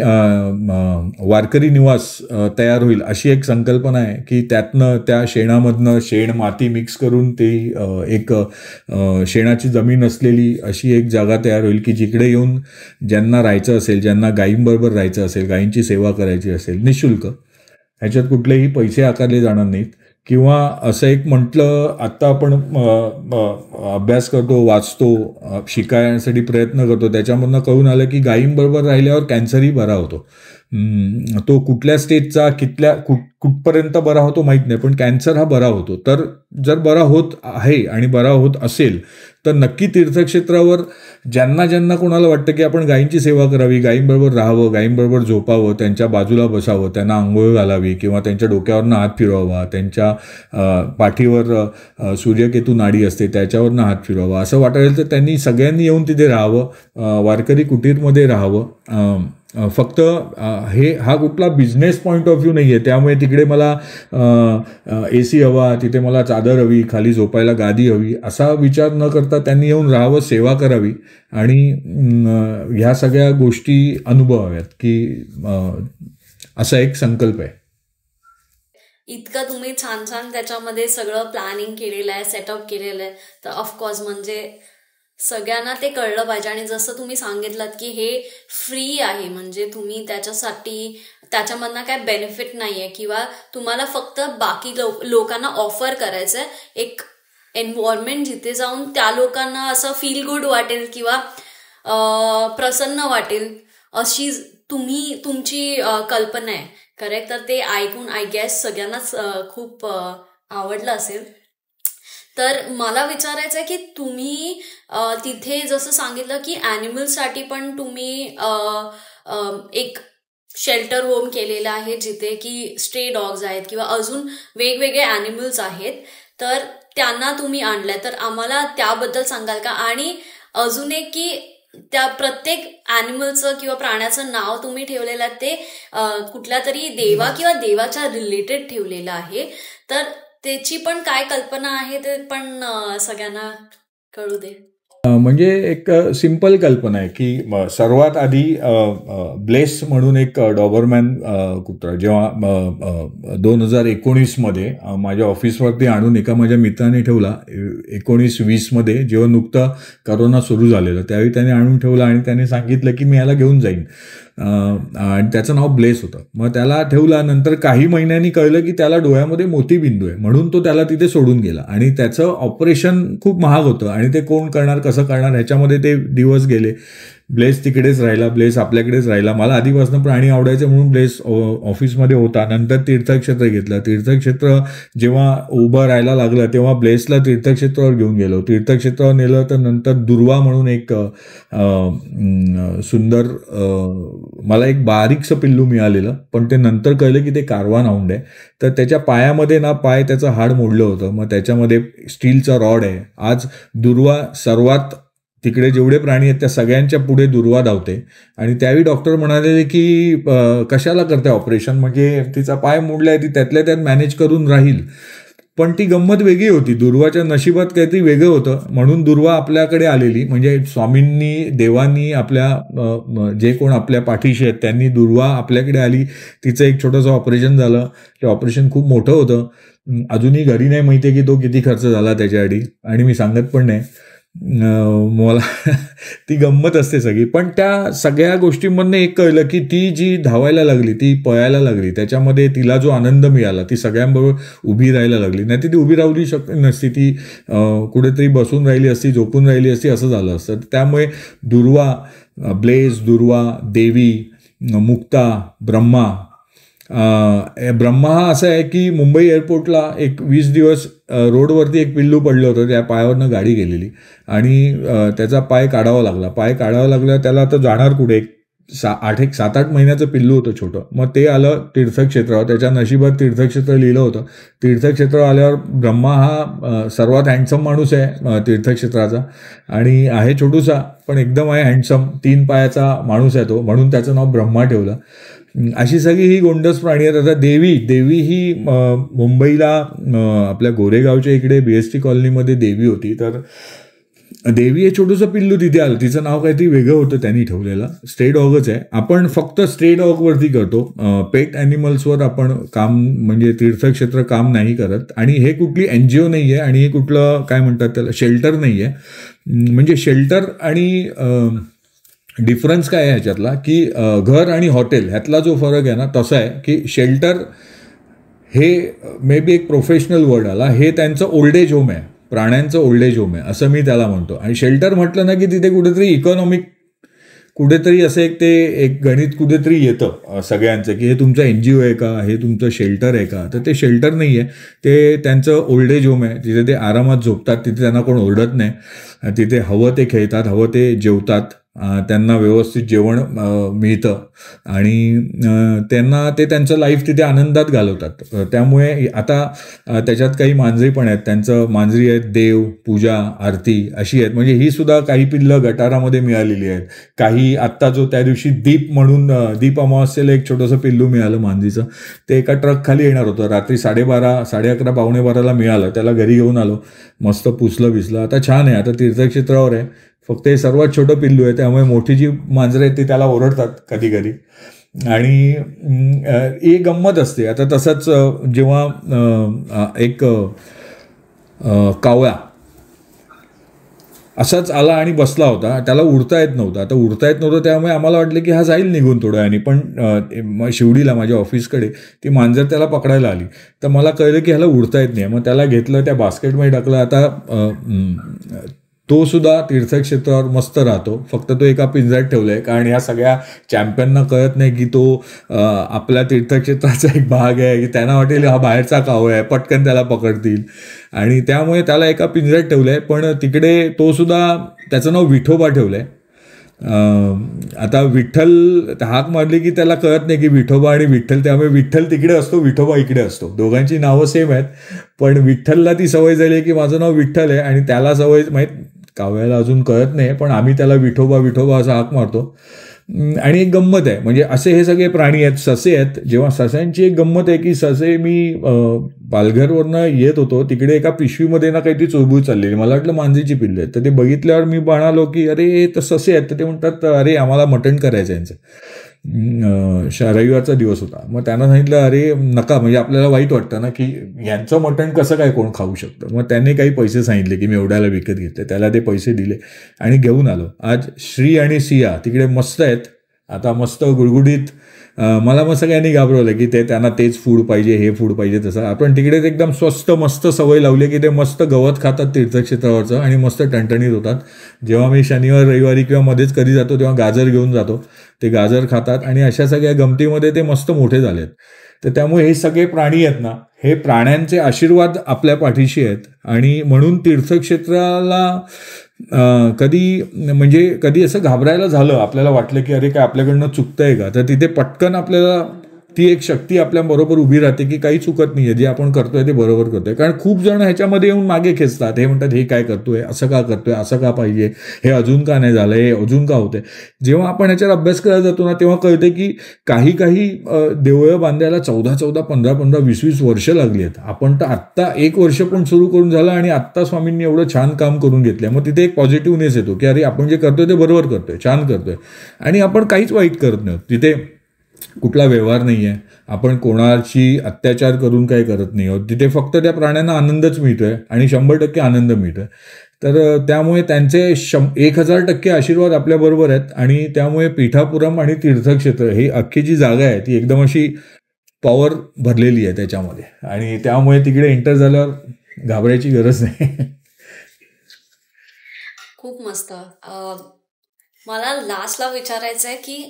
वारकरी निवास तयार होईल अशी एक संकल्पना आहे की त्यातनं त्या शेणामधनं शेण माती मिक्स करून ती एक शेणाची जमीन असलेली अशी एक जागा तयार होईल की जिकडे येऊन ज्यांना राहायचं असेल, ज्यांना गायींबरोबर राहायचं असेल, गायींची सेवा करायची असेल निःशुल्क, ह्याच्यात कुठलेही पैसे आकारले जाणार नाहीत. किंवा असं एक म्हटलं, आत्ता आपण अभ्यास करतो, वाचतो, शिकायसाठी प्रयत्न करतो, त्याच्यामधनं कळून आलं की गायींबरोबर राहिल्यावर कॅन्सरही बरा होतो. तो कुठल्या स्टेजचा कुठपर्यंत बरा होतो माहीत नाही, पण कॅन्सर हा बरा होतो. तर जर बरा होत आहे आणि बरा होत असेल तर नक्की तीर्थक्षेत्रावर ज्यांना ज्यांना कोणाला वाटतं की आपण गायींची सेवा करावी, गायींबरोबर राहावं, गायींबरोबर झोपावं, त्यांच्या बाजूला बसावं, त्यांना आंघोळ घालावी किंवा त्यांच्या डोक्यावरनं हात फिरवावा, त्यांच्या पाठीवर सूर्यकेतू नाडी असते त्याच्यावरनं हात फिरवावा, असं वाटायला तर त्यांनी सगळ्यांनी येऊन तिथे राहावं, वारकरी कुटीरमध्ये राहावं. फक्त हा कुठला बिझनेस पॉईंट ऑफ व्ह्यू नाही आहे, त्यामुळे तिकडे मला AC हवा, तिथे मला चादर हवी, खाली झोपायला गादी हवी असा विचार न करता त्यांनी येऊन राहावं, सेवा करावी आणि ह्या सगळ्या गोष्टी अनुभवाव्यात की असा एक संकल्प आहे. इतकं तुम्ही छान छान त्याच्यामध्ये सगळं प्लॅनिंग केलेलं आहे, सेटअप केलेलं आहे, तर ऑफकोर्स म्हणजे सगळ्यांना ते कळलं पाहिजे. आणि जसं तुम्ही सांगितलं की हे फ्री आहे, म्हणजे तुम्ही त्याच्यामधनं काय बेनिफिट नाही आहे किंवा तुम्हाला फक्त बाकी लोकांना ऑफर करायचं आहे एक एन्व्हायरमेंट जिथे जाऊन त्या लोकांना असं फील गुड वाटेल किंवा प्रसन्न वाटेल अशी तुमची कल्पना आहे. करेक्ट. तर ते ऐकून आय गेस सगळ्यांनाच खूप आवडलं असेल. तर मला विचारायचं आहे की तुम्ही तिथे जसं सांगितलं की ॲनिमल्ससाठी पण तुम्ही एक शेल्टर होम केलेलं आहे जिथे की स्ट्रे डॉग्स आहेत किंवा अजून वेगवेगळे ॲनिमल्स आहेत, तर त्यांना तुम्ही आणलंय. तर आम्हाला त्याबद्दल सांगाल का? आणि अजून एक की त्या प्रत्येक ॲनिमलचं किंवा प्राण्याचं नाव तुम्ही ठेवलेलं आहे ते कुठल्या तरी देवा किंवा देवाच्या रिलेटेड ठेवलेलं आहे, तर त्याची पण काय कल्पना आहे ते पण सगळ्यांना कळू दे. म्हणजे एक सिंपल कल्पना आहे की सर्वात आधी ब्लेस म्हणून एक डॉबरमॅन कुत्रा जेव्हा 2019 मध्ये माझ्या ऑफिसवरती आणून एका माझ्या मित्राने ठेवला. 19-20 मध्ये जेव्हा नुकतं करोना सुरू झालेलं त्यावेळी त्याने आणून ठेवला आणि त्याने सांगितलं की मी याला घेऊन जाईन आणि त्याचं नाव ब्लेस होतं. मग त्याला ठेवला. नंतर काही महिन्यांनी कळलं की त्याला डोळ्यामध्ये मोतीबिंदू आहे, म्हणून तो त्याला तिथे सोडून गेला आणि त्याचं ऑपरेशन खूप महाग होतं आणि ते कोण करणार, कसं करणार, ह्याच्यामध्ये ते दिवस गेले. ब्लेस तिकडेच राहिला, ब्लेस आपल्याकडेच राहिला. मला आधीपासून प्राणी आवडायचे म्हणून ब्लेस ऑफिसमध्ये होता. नंतर तीर्थक्षेत्र घेतलं. तीर्थक्षेत्र जेव्हा उभं राहायला लागलं तेव्हा ब्लेसला तीर्थक्षेत्रावर घेऊन गेलो. तीर्थक्षेत्रावर नेलं तर नंतर दुर्वा म्हणून एक सुंदर मला एक बारीकसं पिल्लू मिळालेलं, पण ते नंतर कळलं की ते कारवान हाऊंड आहे. तर त्याच्या पायामध्ये त्याचं हाड मोडलं होतं. मग त्याच्यामध्ये स्टीलचा रॉड आहे. आज दुर्वा सर्वात तिकडे जेवढे प्राणी आहेत त्या सगळ्यांच्या पुढे दुर्वा धावते आणि त्यावेळी डॉक्टर म्हणाले की कशाला करते ऑपरेशन, म्हणजे तिचा पाय मोडलाय, ती त्यातल्या त्यात मॅनेज करून राहील. पण ती गंमत वेगळी होती. दुर्वाच्या नशिबात काहीतरी वेगळं होतं म्हणून दुर्वा आपल्याकडे आलेली. म्हणजे स्वामींनी, देवांनी, आपल्या जे कोण आपल्या पाठीशी आहेत त्यांनी दुर्वा आपल्याकडे आली. तिचं एक छोटंसं ऑपरेशन झालं. ते ऑपरेशन खूप मोठं होतं. अजूनही घरी नाही माहिती आहे की तो किती खर्च झाला त्याच्यासाठी आणि मी सांगत पण नाही. मला ती गंमत असते सगळी. पण त्या सगळ्या गोष्टींमधनं एक कळलं की ती जी धावायला लागली, ती पळायला लागली, त्याच्यामध्ये तिला जो आनंद मिळाला, ती सगळ्यांबरोबर उभी राहायला लागली. नाही ती उभी राहू नसती, ती कुठेतरी बसून राहिली असती, झोपून राहिली असती, असं झालं असतं. त्यामुळे दुर्वा, ब्लेस, दुर्वा, देवी, मुक्ता, ब्रह्मा. ब्रह्मा हा असं आहे की मुंबई एअरपोर्टला एक 20 दिवस रोडवरती एक पिल्लू पडलं होतं. त्या पायावरनं गाडी गेलेली आणि त्याचा पाय काढावा लागला. त्याला आता जाणार कुठे, 7-8 महिन्याचं पिल्लू होतं छोटं. मग ते आलं तीर्थक्षेत्रावर. त्याच्या नशिबात तीर्थक्षेत्र लिहिलं होतं. तीर्थक्षेत्रावर आल्यावर ब्रह्मा हा सर्वात हँडसम माणूस आहे तीर्थक्षेत्राचा आणि आहे छोटूसा पण एकदम आहे हँडसम. 3 पायाचा माणूस आहे तो, म्हणून त्याचं नाव ब्रह्मा ठेवलं. अशी सगळी ही गोंडस प्राणी आहेत. आता देवी ही मुंबईला आपल्या गोरेगावच्या इकडे BST कॉलनीमध्ये देवी होती. तर देवी हे छोटंसं पिल्लू तिथे आलं, तिचं नाव काहीतरी वेगळं होतं त्यांनी ठेवलेलं, स्ट्रे डॉगच आहे. आपण फक्त स्ट्रे डॉगवरती करतो, पेट ॲनिमल्सवर आपण काम म्हणजे तीर्थक्षेत्र काम नाही करत. आणि हे कुठली NGO नाही आहे आणि हे कुठलं काय म्हणतात त्याला शेल्टर नाही आहे. म्हणजे शेल्टर आणि डिफरन्स काय आहे ह्याच्यातला की घर आणि हॉटेल ह्यातला जो फरक आहे ना तसा आहे की शेल्टर हे मे बी एक प्रोफेशनल वर्ड आला, हे त्यांचं ओल्ड एज होम आहे, प्राण्यांचं ओल्ड एज होम आहे असं मी त्याला म्हणतो. आणि शेल्टर म्हटलं ना की तिथे कुठेतरी इकॉनॉमिक कुठेतरी असं एक गणित कुठेतरी येतं सगळ्यांचं की हे तुमचं NGO आहे का, हे तुमचं शेल्टर आहे का. तर ते शेल्टर नाही आहे, ते त्यांचं ओल्ड एज होम आहे. तिथे ते आरामात झोपतात, तिथे त्यांना कोण ओरडत नाही, तिथे हवं ते खेळतात, हवं ते जेवतात, त्यांना व्यवस्थित जेवण मिळतं आणि त्यांना ते त्यांचं लाईफ तिथे आनंदात घालवतात. त्यामुळे आता त्याच्यात काही मांजरी पण आहेत, त्यांचं मांजरी आहेत देव, पूजा, आरती अशी आहेत. म्हणजे ही सुद्धा काही पिल्लं गटारामध्ये मिळालेली आहेत. काही आत्ता जो त्या दिवशी दीप म्हणून दीप अमावस्येला एक छोटंसं पिल्लू मिळालं मांजरीचं, ते एका ट्रक खाली येणार होतं, रात्री 11:30 11:30 11:45 मिळालं, त्याला घरी घेऊन आलो, मस्त पुसलं बिसलं, आता छान आहे, आता तीर्थक्षेत्रावर आहे. फक्त हे सर्वात छोटं पिल्लू आहे, त्यामुळे मोठी जी मांजरं आहेत ती त्याला ओरडतात कधी कधी. आणि एक गंमत असते. आता तसंच जेव्हा एक कावळा असाच आला आणि बसला होता, त्याला उडता येत नव्हतं. आता उडता येत नव्हतं त्यामुळे आम्हाला वाटलं की हा जाईल निघून थोड्या वेळाने, पण शिवडीला माझ्या ऑफिसकडे ती मांजर त्याला पकडायला आली, तर मला कळलं की ह्याला उडता येत नाही. मग त्याला घेतलं, त्या बास्केटमध्ये टाकलं. आता तो सुद्धा तीर्थक्षेत्रावर मस्त राहतो, फक्त तो एका पिंजऱ्यात ठेवला आहे, कारण ह्या सगळ्या चॅम्पियनना कळत नाही की तो आपल्या तीर्थक्षेत्राचा एक भाग आहे, की त्यांना वाटेल हा बाहेरचा कावळा आहे, पटकन त्याला पकडतील, आणि त्यामुळे त्याला एका पिंजऱ्यात ठेवलं आहे. पण तिकडे तो सुद्धा, त्याचं नाव विठोबा ठेवलं आहे. आता विठ्ठल हाक मारली की त्याला कळत नाही की विठोबा आणि विठ्ठल, त्यामुळे विठ्ठल तिकडे असतो, विठोबा इकडे असतो, दोघांची नावं सेम आहेत. पण विठ्ठलला ती सवय झाली आहे की माझं नाव विठ्ठल आहे, आणि त्याला सवय माहीत, कावळ्याला अजून कळत नाही, पण आम्ही त्याला विठोबा विठोबा असा हाक मारतो. आणि एक गंमत आहे, म्हणजे असे हे सगळे प्राणी आहेत. ससे आहेत, जेव्हा सस्यांची एक गंमत आहे की ससे, मी पालघरवरनं येत होतो, तिकडे एका पिशवीमध्ये ना काहीतरी चुळबुळ चाललेली, मला वाटलं मांजरीची पिल्ले आहेत. तर ते बघितल्यावर मी म्हणालो की अरे तर ससे आहेत. तर ते म्हणतात अरे आम्हाला मटण करायचं आहे यांचं. रविवारचा दिवस होता, मग त्यांना सांगितलं अरे नका, म्हणजे आपल्याला वाईट वाटतं ना की यांचं मटण कसं काय कोण खाऊ शकतं. मग त्याने काही पैसे सांगितले की मी एवढ्याला विकत घेतले, त्याला ते पैसे दिले आणि घेऊन आलो. आज श्री आणि सिया तिकडे मस्त आहेत, आता मस्त गुडगुडीत. मला मग सगळ्यांनी घाबरवलं की त्यांना तेच फूड पाहिजे, हे फूड पाहिजे तसं. आपण तिकडे एकदम स्वस्त मस्त सवय लावली की ते मस्त गवत खातात तीर्थक्षेत्रावरचं आणि मस्त टणटणीत होतात. जेव्हा मी शनिवार रविवारी किंवा मध्येच कधी जातो तेव्हा गाजर घेऊन जातो, ते गाजर खातात आणि अशा सगळ्या गमतीमध्ये ते मस्त मोठे झालेत. तर त्यामुळे हे सगळे प्राणी आहेत ना, हे प्राण्यांचे आशीर्वाद आपल्या पाठीशी आहेत. आणि म्हणून तीर्थक्षेत्राला कधी असं घाबरायला झालं, आपल्याला वाटलं की अरे काय आपल्याकडनं चुकतंय का, तर तिथे पटकन आपल्याला ती एक शक्ती आपल्याबरोबर उभी राहते की काही चुकत नाही आहे, जे आपण करतोय ते बरोबर करतोय. कारण खूप जण ह्याच्यामध्ये येऊन मागे खेचतात, हे म्हणतात हे काय करतोय, असं का करतोय, असं का पाहिजे, हे अजून का नाही झालं, हे अजून का होतंय. जेव्हा आपण ह्याच्यावर अभ्यास करायला जातो ना, तेव्हा कळते की काही देवळं बांधायला 14-14, 15-15, 20-20 वर्ष लागली आहेत. आपण तर आत्ता 1 वर्ष पण सुरू करून झालं आणि आत्ता स्वामींनी एवढं छान काम करून घेतलंय. मग तिथे एक पॉझिटिव्हनेस येतो की अरे आपण जे करतोय ते बरोबर करतोय, छान करतोय, आणि आपण काहीच वाईट करत नाही. तिथे कुठला व्यवहार नाही आहे, आपण कोणाची अत्याचार करून काही करत नाही आहोत. तिथे फक्त त्या प्राण्यांना आनंदच मिळतोय आणि 100% आनंद मिळतोय. तर त्यामुळे त्यांचे 1000% आशीर्वाद आपल्याबरोबर आहेत. आणि त्यामुळे पीठापुरम आणि तीर्थक्षेत्र ही अख्खी जी जागा आहे ती एकदम अशी पॉवर भरलेली आहे त्याच्यामध्ये, आणि त्यामुळे तिकडे एंटर झाल्यावर घाबरायची गरज नाही. खूप मस्त. मला लास्टला विचारायचं आहे की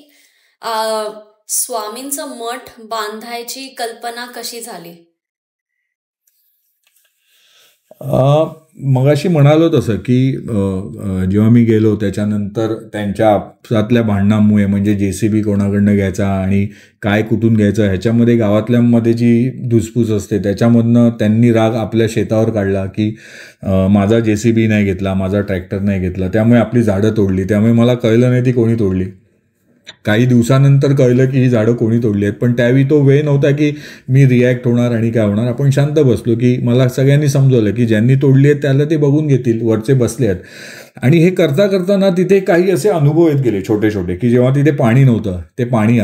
स्वामींचं मठ बांधायची कल्पना कशी झाली? मगाशी म्हणालो तसं की जेव्हा मी गेलो त्याच्यानंतर त्यांच्या आपसातल्या भांडणामुळे, म्हणजे JCB कोणाकडनं घ्यायचा आणि काय कुठून घ्यायचं, ह्याच्यामध्ये गावातल्यामध्ये जी धुसफूस असते त्याच्यामधनं त्यांनी राग आपल्या शेतावर काढला की माझा JCB नाही घेतला, माझा ट्रॅक्टर नाही घेतला, त्यामुळे आपली झाडं तोडली. त्यामुळे मला कळलं नाही ती कोणी तोडली. काही दिवसानंतर कळलं की ही झाडं कोणी तोडली आहेत, पण त्यावेळी तो वेळ नव्हता की मी रिॲक्ट होणार आणि काय होणार. आपण शांत बसलो की मला सगळ्यांनी समजवलं की ज्यांनी तोडली आहेत त्याला ते बघून घेतील, वरचे बसले आहेत. आणि हे करता करताना तिथे काही असे अनुभव येत गेले छोटे छोटे, की जेव्हा तिथे पाणी नव्हतं ते पाणी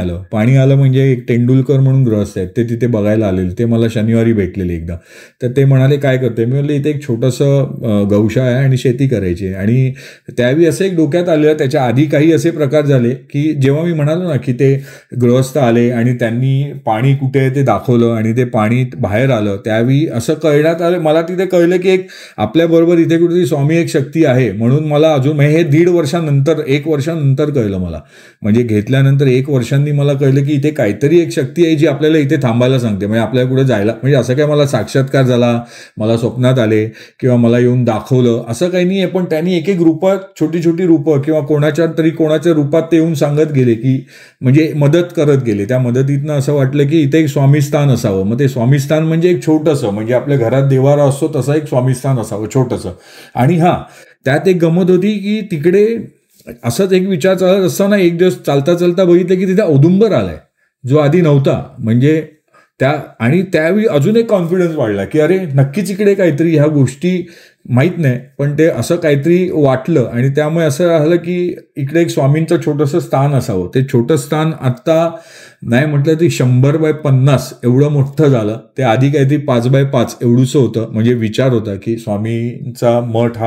आलं म्हणजे एक तेंडुलकर म्हणून गृहस्थ आहेत ते तिथे बघायला आलेले, ते मला शनिवारी भेटलेले एकदा. तर ते म्हणाले काय करते, मी म्हणलं इथे एक छोटंसं गौशाळा आहे आणि शेती करायची. आणि त्यावेळी असं एक डोक्यात आलेलं, त्याच्या आधी काही असे प्रकार झाले की जेव्हा मी म्हणालो ना की ते गृहस्थ आले आणि त्यांनी पाणी कुठे आहे ते दाखवलं आणि ते पाणी बाहेर आलं, त्यावेळी असं कळण्यात आलं मला, तिथे कळलं की एक आपल्याबरोबर इथे कुठेतरी स्वामी एक शक्ती आहे. म्हणून मला अजून हे 1.5 वर्षानंतर 1 वर्षानंतर कळलं मला, म्हणजे घेतल्यानंतर 1 वर्षांनी मला कळलं की इथे काहीतरी एक शक्ती आहे जी आपल्याला इथे थांबायला सांगते, म्हणजे आपल्याला कुठे जायला. म्हणजे असं काय मला साक्षात्कार झाला, मला स्वप्नात आले किंवा मला येऊन दाखवलं असं काही नाही आहे, पण त्यांनी एक एक रूपात, छोटी छोटी रूपं किंवा कोणाच्या रूपात ते येऊन सांगत गेले की म्हणजे मदत करत गेले. त्या मदतीतनं असं वाटलं की इथे एक स्वामीस्थान असावं. मग ते स्वामीस्थान म्हणजे एक छोटंसं, म्हणजे आपल्या घरात देवारा असतो तसं एक स्वामीस्थान असावं छोटंसं. आणि त्यात एक गमत होती की तिकडे असंच एक विचार चालत असताना एक दिवस चालता चालता बघितलं की तिथे औदुंबर आलाय जो आधी नव्हता. म्हणजे आणि त्यावेळी अजून एक कॉन्फिडन्स वाढला की अरे नक्कीच इकडे काहीतरी, ह्या गोष्टी माहीत नाही पण ते असं काहीतरी वाटलं. आणि त्यामुळे असं झालं की इकडे एक स्वामींचं छोटंसं स्थान असावं. ते छोटं स्थान आत्ता नाही म्हटलं तरी 100x50 एवढं मोठं झालं. ते आधी काहीतरी 5x5 एवढूचं होतं. म्हणजे विचार होता की स्वामींचा मठ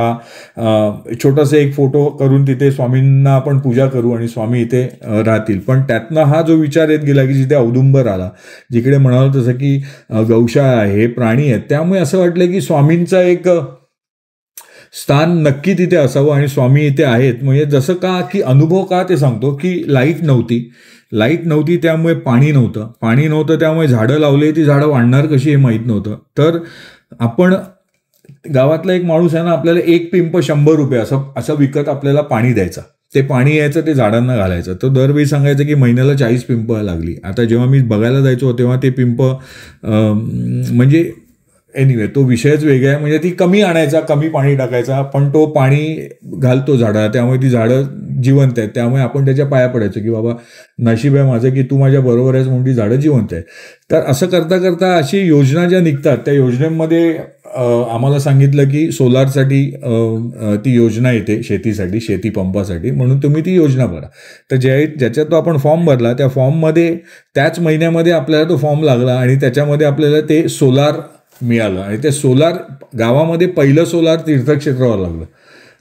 छोटासा एक फोटो करून तिथे स्वामींना आपण पूजा करू आणि स्वामी इथे राहतील. पण त्यातनं जो विचार येत गेला की जिथे औदुंबर आला, जिकडे म्हणालो तसं की गौशाळा आहे, हे प्राणी आहेत, त्यामुळे असं वाटलं की स्वामींचा एक स्थान नक्की तिथे असावं आणि स्वामी इथे आहेत. म्हणजे जसं की अनुभव ते सांगतो की लाईट नव्हती त्यामुळे पाणी नव्हतं त्यामुळे झाडं लावले, ती झाडं वाढणार कशी हे माहीत नव्हतं. तर आपण गावातला एक माणूस आहे ना, आपल्याला एक पिंप 100 रुपये असं विकत आपल्याला पाणी द्यायचा. ते पाणी यायचं, ते झाडांना घालायचं. तो दरवेळी सांगायचं की महिन्याला 40 पिंप लागली. आता जेव्हा मी बघायला जायचो तेव्हा ते पिंप म्हणजे एनिवे तो विषयच वेगळा आहे. म्हणजे ती कमी आणायचा, कमी पाणी टाकायचा, पण तो पाणी घालतो झाडा, त्यामुळे ती झाडं जिवंत आहेत. त्यामुळे आपण त्याच्या पाया पडायचं की बाबा नशीब आहे माझं की तू माझ्या बरोबर आहेस म्हणून ती झाडं जिवंत आहेत. तर असं करता करता अशी योजना ज्या निघतात त्या योजनेमध्ये आम्हाला सांगितलं की सोलारसाठी ती योजना येते, शेतीसाठी, शेती पंपासाठी, म्हणून तुम्ही ती योजना भरा. तर ज्याच्यात तो आपण फॉर्म भरला त्या फॉर्ममध्ये त्याच महिन्यामध्ये आपल्याला तो फॉर्म लागला आणि त्याच्यामध्ये आपल्याला ते सोलार मिळालं. आणि ते सोलार गावामध्ये पहिलं सोलार तीर्थक्षेत्रावर लागलं.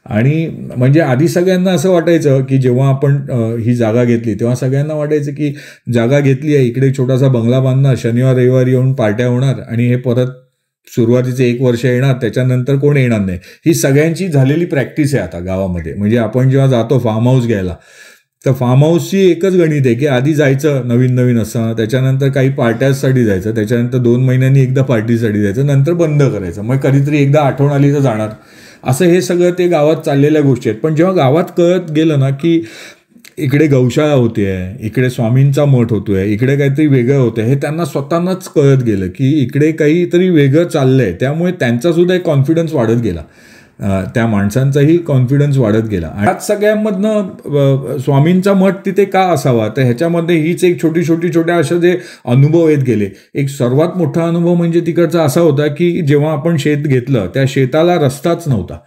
आणि म्हणजे आधी सगळ्यांना असं वाटायचं की जेव्हा आपण ही जागा घेतली तेव्हा सगळ्यांना वाटायचं की जागा घेतली आहे, इकडे छोटासा बंगला बांधणार, शनिवार रविवारी येऊन पार्ट्या होणार आणि हे परत सुरुवातीचे 1 वर्ष येणार, त्याच्यानंतर कोण येणार नाही. ही सगळ्यांची झालेली प्रॅक्टिस आहे आता गावामध्ये. म्हणजे आपण जेव्हा जातो फार्म हाऊस घ्यायला तर फार्म हाऊसची एकच गणित आहे की आधी जायचं नवीन असताना, त्याच्यानंतर काही पार्ट्यासाठी जायचं, त्याच्यानंतर 2 महिन्यांनी एकदा पार्टीसाठी जायचं, नंतर बंद करायचं, मग कधीतरी एकदा आठवण आली तर जाणार. असं हे सगळं ते गावात चाललेल्या गोष्टी आहेत. पण जेव्हा गावात कळत गेलं ना की इकडे गौशाळा होते, इकडे स्वामींचा मठ होतोय, इकडे काहीतरी वेगळं होतंय, हे त्यांना स्वतःनाच कळत गेलं की इकडे काहीतरी वेगळं चाललंय. त्यामुळे त्यांचासुद्धा एक कॉन्फिडन्स वाढत गेला, त्या माणसांचाही कॉन्फिडन्स वाढत गेला. ह्याच सगळ्यांमधनं स्वामींचा मठ तिथे का असावा, तर ह्याच्यामध्ये हीच एक छोट्या अशा जे अनुभव येत गेले. एक सर्वात मोठा अनुभव म्हणजे तिकडचा असा होता की जेव्हा आपण शेत घेतलं त्या शेताला रस्ताच नव्हता.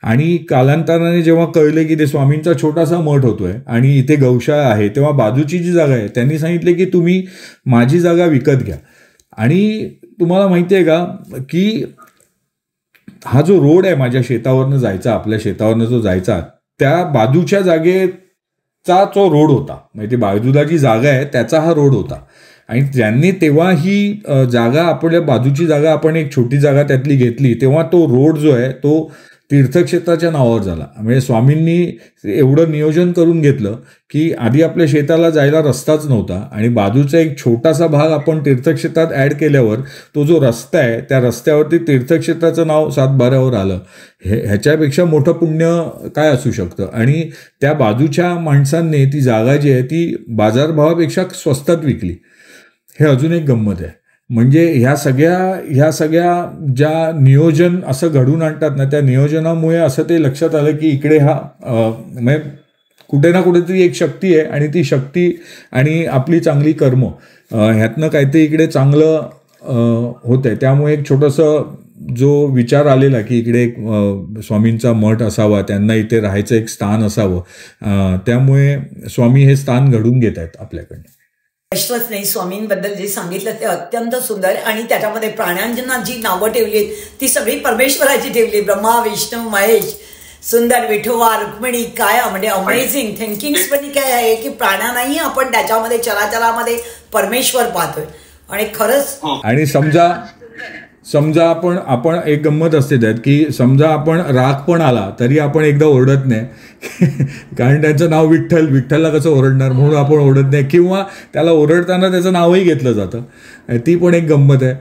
आणि कालांतराने जेव्हा कळले की ते स्वामींचा छोटासा मठ होतोय आणि इथे गौशाळा आहे, तेव्हा बाजूची जी जागा आहे त्यांनी सांगितले की तुम्ही माझी जागा विकत घ्या. आणि तुम्हाला माहिती आहे का की हा जो रोड आहे माझ्या शेतावरनं जायचा, आपल्या शेतावरनं जो जायचा, त्या बाजूच्या जागेचा जो रोड होता, म्हणजे ती बाजूला जी जागा आहे त्याचा हा रोड होता. आणि ज्यांनी तेव्हा ही जागा, आपल्या बाजूची जागा, आपण एक छोटी जागा त्यातली घेतली, तेव्हा तो रोड जो आहे तो तीर्थक्षेत्राच्या नावावर झाला. म्हणजे स्वामींनी एवढं नियोजन करून घेतलं की आधी आपल्या शेताला जायला रस्ताच नव्हता आणि बाजूचा एक छोटासा भाग आपण तीर्थक्षेत्रात ॲड केल्यावर तो जो रस्ता आहे त्या रस्त्यावरती तीर्थक्षेत्राचं नाव 7/12वर आलं. ह्याच्यापेक्षा मोठं पुण्य काय असू शकतं. आणि त्या बाजूच्या माणसांनी ती जागा जी आहे ती बाजारभावापेक्षा स्वस्तात विकली. हे अजून एक गंमत आहे. म्हणजे ह्या सगळ्या ज्या नियोजन असं घडून आणतात ना, त्या नियोजनामुळे असं ते लक्षात आलं की इकडे म्हणजे कुठे ना कुठेतरी एक शक्ती आहे आणि ती शक्ती आणि आपली चांगली कर्म ह्यातनं काहीतरी इकडे चांगलं होतंय. त्यामुळे एक छोटंसं जो विचार आलेला की इकडे एक स्वामींचा मठ असावा, त्यांना इथे राहायचं एक स्थान असावं, त्यामुळे स्वामी हे स्थान घडून घेत आहेत आपल्याकडे. प्रश्नच नाही. स्वामींबद्दल जे सांगितलं ते अत्यंत सुंदर, आणि त्याच्यामध्ये प्राण्यांना जी नावं ठेवली आहेत ती सगळी परमेश्वराची ठेवली. ब्रह्मा, विष्णू, महेश, सुंदर, विठोबा, रुक्मिणी. काय म्हणजे अमेझिंग थिंकिंग्स पण काय आहे की प्राण्यांनाही आपण त्याच्यामध्ये चराचरामध्ये परमेश्वर पाहतोय. आणि खरंच, आणि समजा आपण एक गंमत असते त्यात की समजा आपण राग पण आला तरी आपण एकदा ओरडत नाही कारण त्यांचं नाव विठ्ठल, विठ्ठलला कसं ओरडणार म्हणून आपण ओरडत नाही, किंवा त्याला ओरडताना त्याचं नावही घेतलं जातं. ती पण एक गंमत आहे.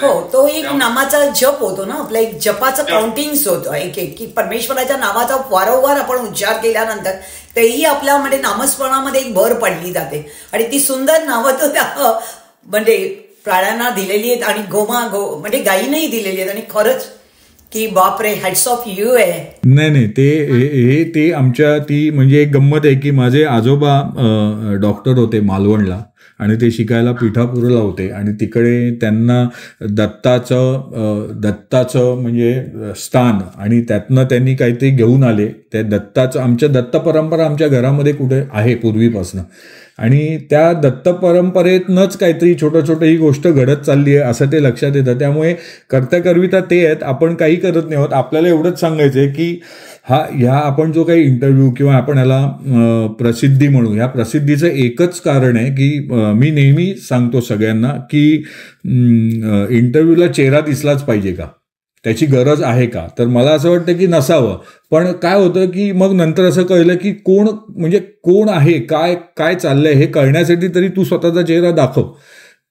हो, तो एक नामाचा जप होतो ना, आपला एक जपाचं काउंटिंग्स होतं एक की परमेश्वराच्या नावाचा वारंवार आपण उच्चार केल्यानंतर तेही आपल्यामध्ये नामस्मरणामध्ये एक भर पडली जाते. आणि ती सुंदर नावं तो त्या म्हणजे प्राण्यांना दिलेली आहेत, आणि म्हणजे गायीनंही दिलेली आहेत. आणि खरंच की बापरे, हॅट्स ऑफ यू आहे. नाही ते आमच्या ती म्हणजे एक गंमत आहे की माझे आजोबा डॉक्टर होते मालवणला, आणि ते शिकायला पिठापूरला होते, आणि तिकडे त्यांना दत्ताचं म्हणजे स्थान, आणि त्यातनं त्यांनी काहीतरी घेऊन आले. त्या दत्ताचं, आमच्या दत्त परंपरा आमच्या घरामध्ये कुठे आहे पूर्वीपासून, आणि त्या दत्त परंपरेतनंच काहीतरी छोटं ही गोष्ट घडत चालली आहे असं ते लक्षात येतं. त्यामुळे कर्त्याकरविता ते आहेत, आपण काही करत नाही आहोत. आपल्याला एवढंच सांगायचं आहे की ह्या आपण जो काही इंटरव्ह्यू किंवा आपण ह्याला प्रसिद्धी म्हणू, ह्या प्रसिद्धीचं एकच कारण आहे की मी नेहमी सांगतो सगळ्यांना की इंटरव्ह्यूला चेहरा दिसलाच पाहिजे का, त्याची गरज आहे का, तर मला असं वाटतं की नसावं. पण काय होतं की मग नंतर असं कळलं की कोण आहे, काय चाललंय हे कळण्यासाठी तरी तू स्वतःचा चेहरा दाखव,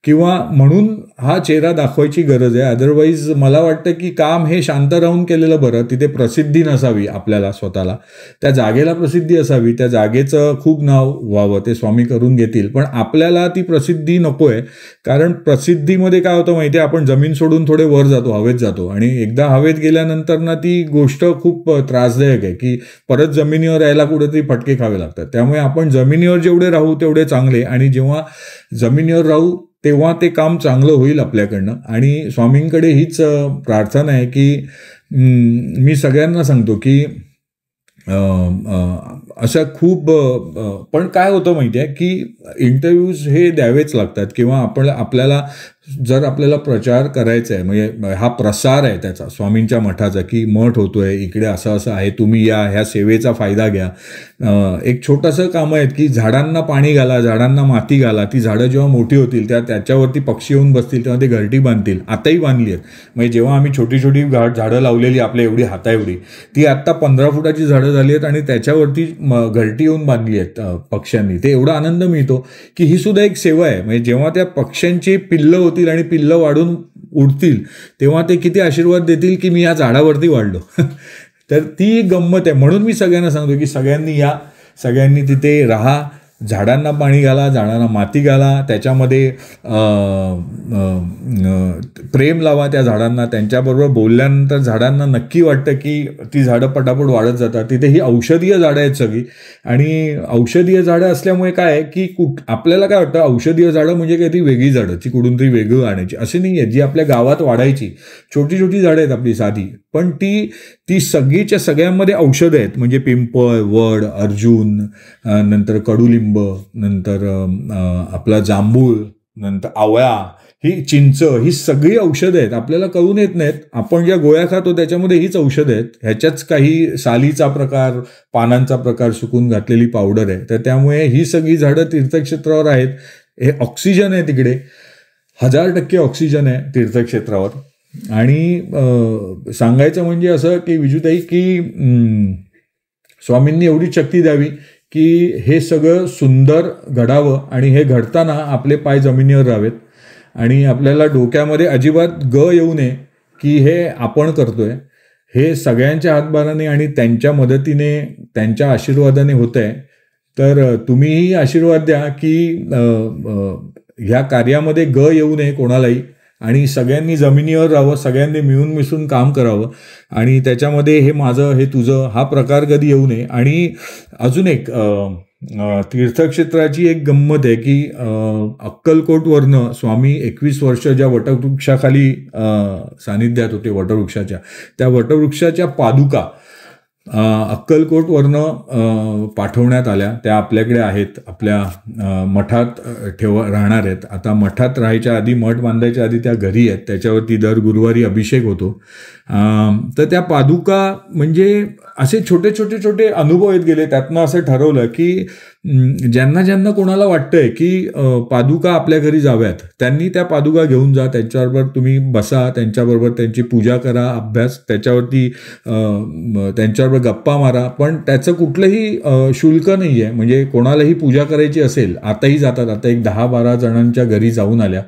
किंवा म्हणून हा चेहरा दाखवायची गरज आहे. अदरवाईज मला वाटतं की काम हे शांत राहून केलेलं बरं. तिथे प्रसिद्धी नसावी आपल्याला, स्वतःला त्या जागेला प्रसिद्धी असावी, त्या जागेचं खूप नाव व्हावं, ते स्वामी करून घेतील. पण आपल्याला ती प्रसिद्धी नको आहे, कारण प्रसिद्धीमध्ये काय होतं माहिती आहे, आपण जमीन सोडून थोडे वर जातो, हवेत जातो, आणि एकदा हवेत गेल्यानंतर ना ती गोष्ट खूप त्रासदायक आहे की परत जमिनीवर यायला कुठेतरी फटके खावे लागतात. त्यामुळे आपण जमिनीवर जेवढे राहू तेवढे चांगले, आणि जेव्हा जमिनीवर राहू तेव्हा ते काम चांगलं होईल आपल्याकडनं. आणि स्वामींकडे हीच प्रार्थना आहे की मी सगळ्यांना सांगतो की अशा खूप पण काय होतं माहिती आहे की इंटरव्ह्यूज हे द्यावेच लागतात, किंवा आपल्याला प्रचार करायचा आहे, म्हणजे हा प्रसार आहे त्याचा स्वामींच्या मठाचा की मठ होतोय इकडे, असं आहे, तुम्ही या, ह्या सेवेचा फायदा घ्या. एक छोटंसं काम आहे की झाडांना पाणी घाला, झाडांना माती घाला, ती झाडं जेव्हा मोठी होतील त्याच्यावरती पक्षी येऊन बसतील तेव्हा ते घरटी बांधतील. आताही बांधली आहेत, म्हणजे जेव्हा आम्ही छोटी झाडं लावलेली आपल्या एवढी हाताएवढी, ती आत्ता 15 फुटाची झाडं झाली आहेत, आणि त्याच्यावरती घरटी येऊन बांधली आहेत पक्ष्यांनी. ते एवढा आनंद मिळतो की ही सुद्धा एक सेवा आहे. म्हणजे जेव्हा त्या पक्ष्यांची पिल्लं होतील आणि पिल्लं वाढून उडतील तेव्हा ते किती आशीर्वाद देतील की मी या झाडावरती वाढलो. तर ती गंमत आहे. म्हणून मी सगळ्यांना सांगतो की सगळ्यांनी तिथे राहा, झाडांना पाणी घाला, झाडांना माती घाला, त्याच्यामध्ये प्रेम लावा त्या झाडांना. त्यांच्याबरोबर बोलल्यानंतर झाडांना नक्की वाटतं की ती झाडं पटापट वाढत जातात. तिथे ही औषधीय झाडं आहेत सगळी, आणि औषधीय झाडं असल्यामुळे काय आहे की आपल्याला काय वाटतं औषधीय झाडं म्हणजे काही ती वेगळी झाडं, ती कुठून तरी वेगळं आणायची, अशी नाही आहे. जी आपल्या गावात वाढायची छोटी झाडं आहेत आपली साधी, पण ती सगळीच्या सगळ्यांमध्ये औषधं आहेत. म्हणजे पिंपळ, वड, अर्जुन, नंतर कडुलिंब, नंतर आपला जांभूळ, नंतर आवळा, ही चिंच, ही सगळी औषधं आहेत. आपल्याला कळून येत नाहीत. आपण ज्या गोळ्या खातो त्याच्यामध्ये हीच औषधं आहेत. ह्याच्याच काही सालीचा प्रकार, पानांचा प्रकार, सुकून घातलेली पावडर आहे. तर त्यामुळे ही सगळी झाडं तीर्थक्षेत्रावर आहेत. हे ऑक्सिजन आहे तिकडे, 1000% ऑक्सिजन आहे तीर्थक्षेत्रावर. आणि सांगायचं म्हणजे असं की विजूताई की स्वामींनी एवढी शक्ती द्यावी की हे सगळं सुंदर घडावं, आणि हे घडताना आपले पाय जमिनीवर राहावेत, आणि आपल्याला डोक्यामध्ये अजिबात येऊ नये की हे आपण करतोय. हे सगळ्यांच्या हातभाराने आणि त्यांच्या मदतीने, त्यांच्या आशीर्वादाने होत आहे. तर तुम्हीही आशीर्वाद द्या की ह्या कार्यामध्ये येऊ नये कोणालाही, आणि सगळ्यांनी जमिनीवर राहावं, सगळ्यांनी मिळून मिसळून काम करावं, आणि त्याच्यामध्ये हे माझं, हे तुझं, हा प्रकार कधी येऊ नये. आणि अजून एक तीर्थक्षेत्राची एक गंमत आहे की अक्कलकोटवरनं स्वामी 21 वर्ष ज्या वटवृक्षाखाली सानिध्यात होते, वटवृक्षाच्या, त्या वटवृक्षाच्या पादुका अक्कलकोटवरनं पाठवण्यात आल्या. त्या आपल्याकडे आहेत, आपल्या मठात राहणार आहेत. आता मठात राहायच्या आधी, मठ बांधायच्या आधी त्या घरी आहेत, त्याच्यावरती दर गुरुवारी अभिषेक होतो. तर त्या पादुका म्हणजे असे छोटे छोटे छोटे अनुभव येत गेले. त्यातनं असं ठरवलं की ज्यांना ज्यांना कोणाला वाटतंय की पादुका आपल्या घरी जाव्यात, त्यांनी त्या पादुका घेऊन जा, त्यांच्याबरोबर तुम्ही बसा, त्यांच्याबरोबर त्यांची पूजा करा, अभ्यास, त्याच्यावरती त्यांच्याबरोबर गप्पा मारा. पण त्याचं कुठलंही शुल्क नाही आहे. म्हणजे कोणालाही पूजा करायची असेल, आताही जातात, आता एक 10-12 जणांच्या घरी जाऊन आल्या.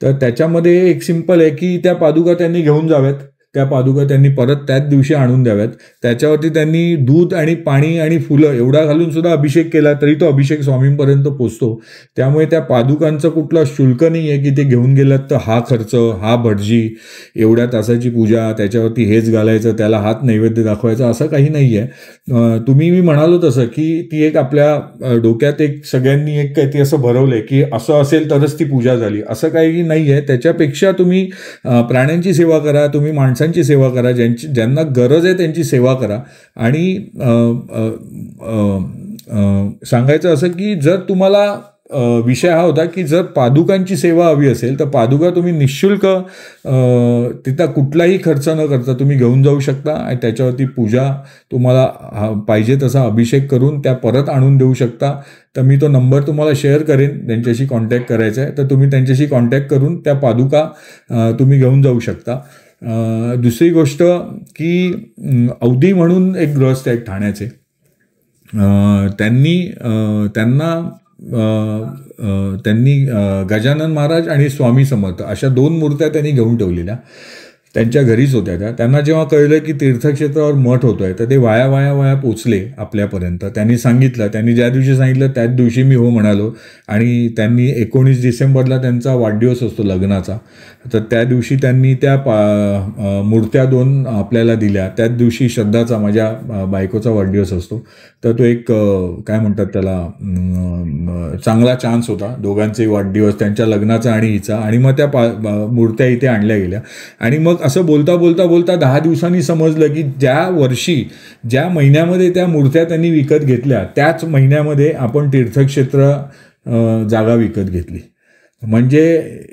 तर त्याच्यामध्ये एक सिंपल आहे की त्या पादुका त्यांनी घेऊन जाव्यात, त्या पादुका त्यांनी परत त्याच दिवशी आणून द्याव्यात. त्याच्यावरती त्यांनी दूध आणि पाणी आणि फुलं एवढा घालून सुद्धा अभिषेक केला तरी तो अभिषेक स्वामींपर्यंत पोचतो. त्यामुळे त्या पादुकांचं कुठलं शुल्क नाही आहे की ते घेऊन गेलात तर हा खर्च, हा भटजी, एवढ्या तासाची पूजा, त्याच्यावरती हेच घालायचं, त्याला हात नैवेद्य दाखवायचा, असं काही नाही आहे. मी म्हणालो तसं की ती एक आपल्या डोक्यात एक सगळ्यांनी एक काही असं भरवलंय की असं असेल तरच ती पूजा झाली, असं काही नाही आहे. त्याच्यापेक्षा तुम्ही प्राण्यांची सेवा करा, तुम्ही माणसांची सेवा करा, ज्यांना गरज आहे त्यांची सेवा करा. आणि सांगायचं असं की जर तुम्हाला विषय हा होता की जर पादुकांची सेवा हवी असेल तर पादुका तुम्ही निःशुल्क तिथं कुठलाही खर्च न करता तुम्ही घेऊन जाऊ शकता आणि त्याच्यावरती पूजा तुम्हाला पाहिजे तसा अभिषेक करून त्या परत आणून देऊ शकता. तर मी तो नंबर तुम्हाला शेअर करेन, त्यांच्याशी कॉन्टॅक्ट करायचा आहे तर तुम्ही त्यांच्याशी कॉन्टॅक्ट करून त्या पादुका तुम्ही घेऊन जाऊ शकता. दुसरी गोष्ट की अवधी म्हणून एक गृहस्थ आहेत ठाण्याचे, त्यांनी गजानन महाराज आणि स्वामी समर्थ अशा 2 मूर्त्या त्यांनी घेऊन ठेवलेल्या, त्यांच्या घरीच होत्या. त्यांना जेव्हा कळलं की तीर्थक्षेत्रावर मठ होतोय तर ते वाया पोचले आपल्यापर्यंत. त्यांनी सांगितलं, त्यांनी ज्या दिवशी सांगितलं त्याच दिवशी मी हो म्हणालो. आणि त्यांनी 19 डिसेंबरला त्यांचा वाढदिवस असतो लग्नाचा, तर त्या दिवशी त्यांनी त्या मूर्त्या 2 आपल्याला दिल्या. त्याच दिवशी श्रद्धाचा, माझ्या बायकोचा वाढदिवस असतो. तर तो एक काय म्हणतात त्याला चांगला चान्स होता, दोघांचे वाढदिवस, त्यांच्या लग्नाचा आणि हिचा. आणि मग त्या मूर्त्या इथे आणल्या गेल्या. आणि मग असं बोलता 10 दिवसांनी समजलं की ज्या वर्षी, ज्या महिन्यामध्ये त्या मूर्त्या त्यांनी विकत घेतल्या त्याच महिन्यामध्ये आपण तीर्थक्षेत्र जागा विकत घेतली. म्हणजे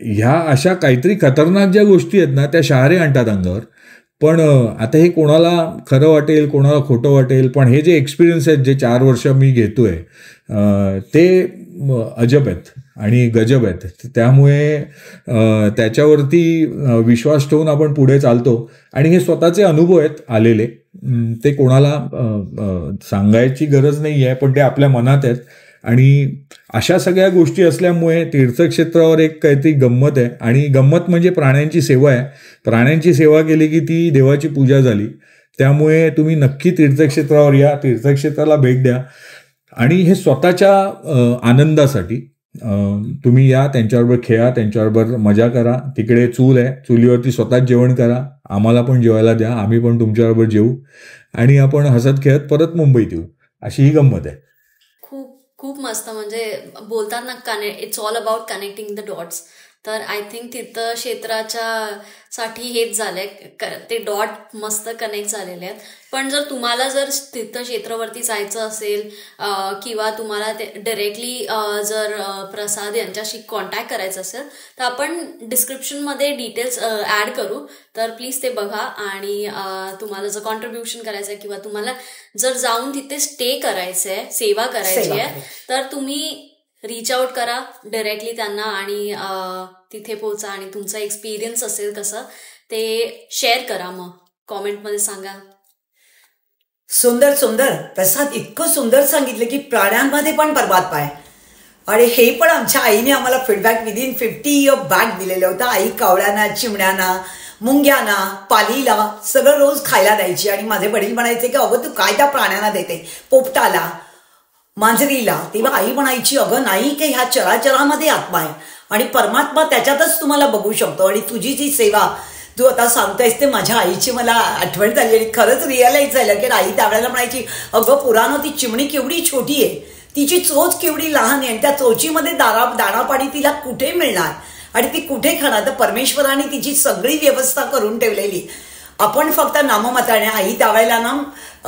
ह्या अशा काहीतरी खतरनाक ज्या गोष्टी आहेत ना त्या शहारे आणतात अंगावर. पण आता हे कोणाला खरं वाटेल, कोणाला खोटं वाटेल, पण हे जे एक्सपिरियन्स आहेत, जे 4 वर्ष मी घेतोय ते अजब आहेत आणि गजब आहेत. त्यामुळे त्याच्यावरती विश्वास ठेवून आपण पुढे चालतो. आणि हे स्वतःचे अनुभव आहेत आलेले, ते कोणाला सांगायची गरज नाही आहे, पण ते आपल्या मनात आहेत. आणि अशा सगळ्या गोष्टी असल्यामुळे तीर्थक्षेत्रावर एक काहीतरी गंमत आहे. आणि गंमत म्हणजे प्राण्यांची सेवा आहे. प्राण्यांची सेवा केली की ती देवाची पूजा झाली. त्यामुळे तुम्ही नक्की तीर्थक्षेत्रावर या, तीर्थक्षेत्राला भेट द्या. आणि हे स्वतःच्या आनंदासाठी तुम्ही या, त्यांच्याबरोबर खेळा, त्यांच्याबरोबर मजा करा. तिकडे चूल आहे, चुलीवरती स्वतःच जेवण करा, आम्हाला पण जेवायला द्या, आम्ही पण तुमच्याबरोबर जेवू आणि आपण हसत खेळत परत मुंबईत येऊ. अशी ही गंमत आहे. खूप मस्त. म्हणजे बोलताना it's all about connecting the dots. तर आय थिंक तीर्थक्षेत्राच्या साठी हेच झालंय, ते डॉट मस्त कनेक्ट झालेले आहेत. पण तुम्हाला जर तीर्थक्षेत्रावरती जायचं असेल किंवा तुम्हाला ते डायरेक्टली जर प्रसाद यांच्याशी कॉन्टॅक्ट करायचं असेल तर आपण डिस्क्रिप्शनमध्ये डिटेल्स ॲड करू, तर प्लीज ते बघा. आणि तुम्हाला जर कॉन्ट्रीब्युशन करायचं आहे किंवा तुम्हाला जर जाऊन तिथे स्टे करायचं आहे, सेवा करायची आहे, तर तुम्ही रीच आउट करा डायरेक्टली त्यांना आणि तिथे पोहोचा. आणि तुमचा एक्सपिरियन्स असेल कसं ते शेअर करा, मग कॉमेंटमध्ये सांगा. सुंदर सुंदर प्रसाद, इतकं सुंदर सांगितलं की प्राण्यांमध्ये पण परमात्मा आहे. आणि हे पण आमच्या आईने आम्हाला फीडबॅक विदिन 50 इयर बॅक दिलेलं होतं. आई कावळ्यांना, चिमण्यांना, मुंग्यांना, पालीला सगळं रोज खायला द्यायची. आणि माझे वडील म्हणायचे की अगं तू काय त्या प्राण्यांना देते, पोपटाला, मांजरीला. तेव्हा आई म्हणायची अगं नाही, की ह्या चराचरामध्ये आत्मा आहे आणि परमात्मा त्याच्यातच तुम्हाला बघू शकतो. आणि तुझी जी सेवा तू आता सांगतायस ते माझ्या आईची मला आठवण झाली आणि खरंच रिअलाइज झालं की आई त्यावेळेला म्हणायची अगं पुराणं ती चिमणी केवढी छोटी आहे, तिची चोच केवढी लहान आहे आणि त्या चोचीमध्ये दाणापाणी तिला कुठे मिळणार आणि ती कुठे खाणार. तर परमेश्वराने तिची सगळी व्यवस्था करून ठेवलेली. आपण फक्त नाममात्राने, आई त्यावेळेला ना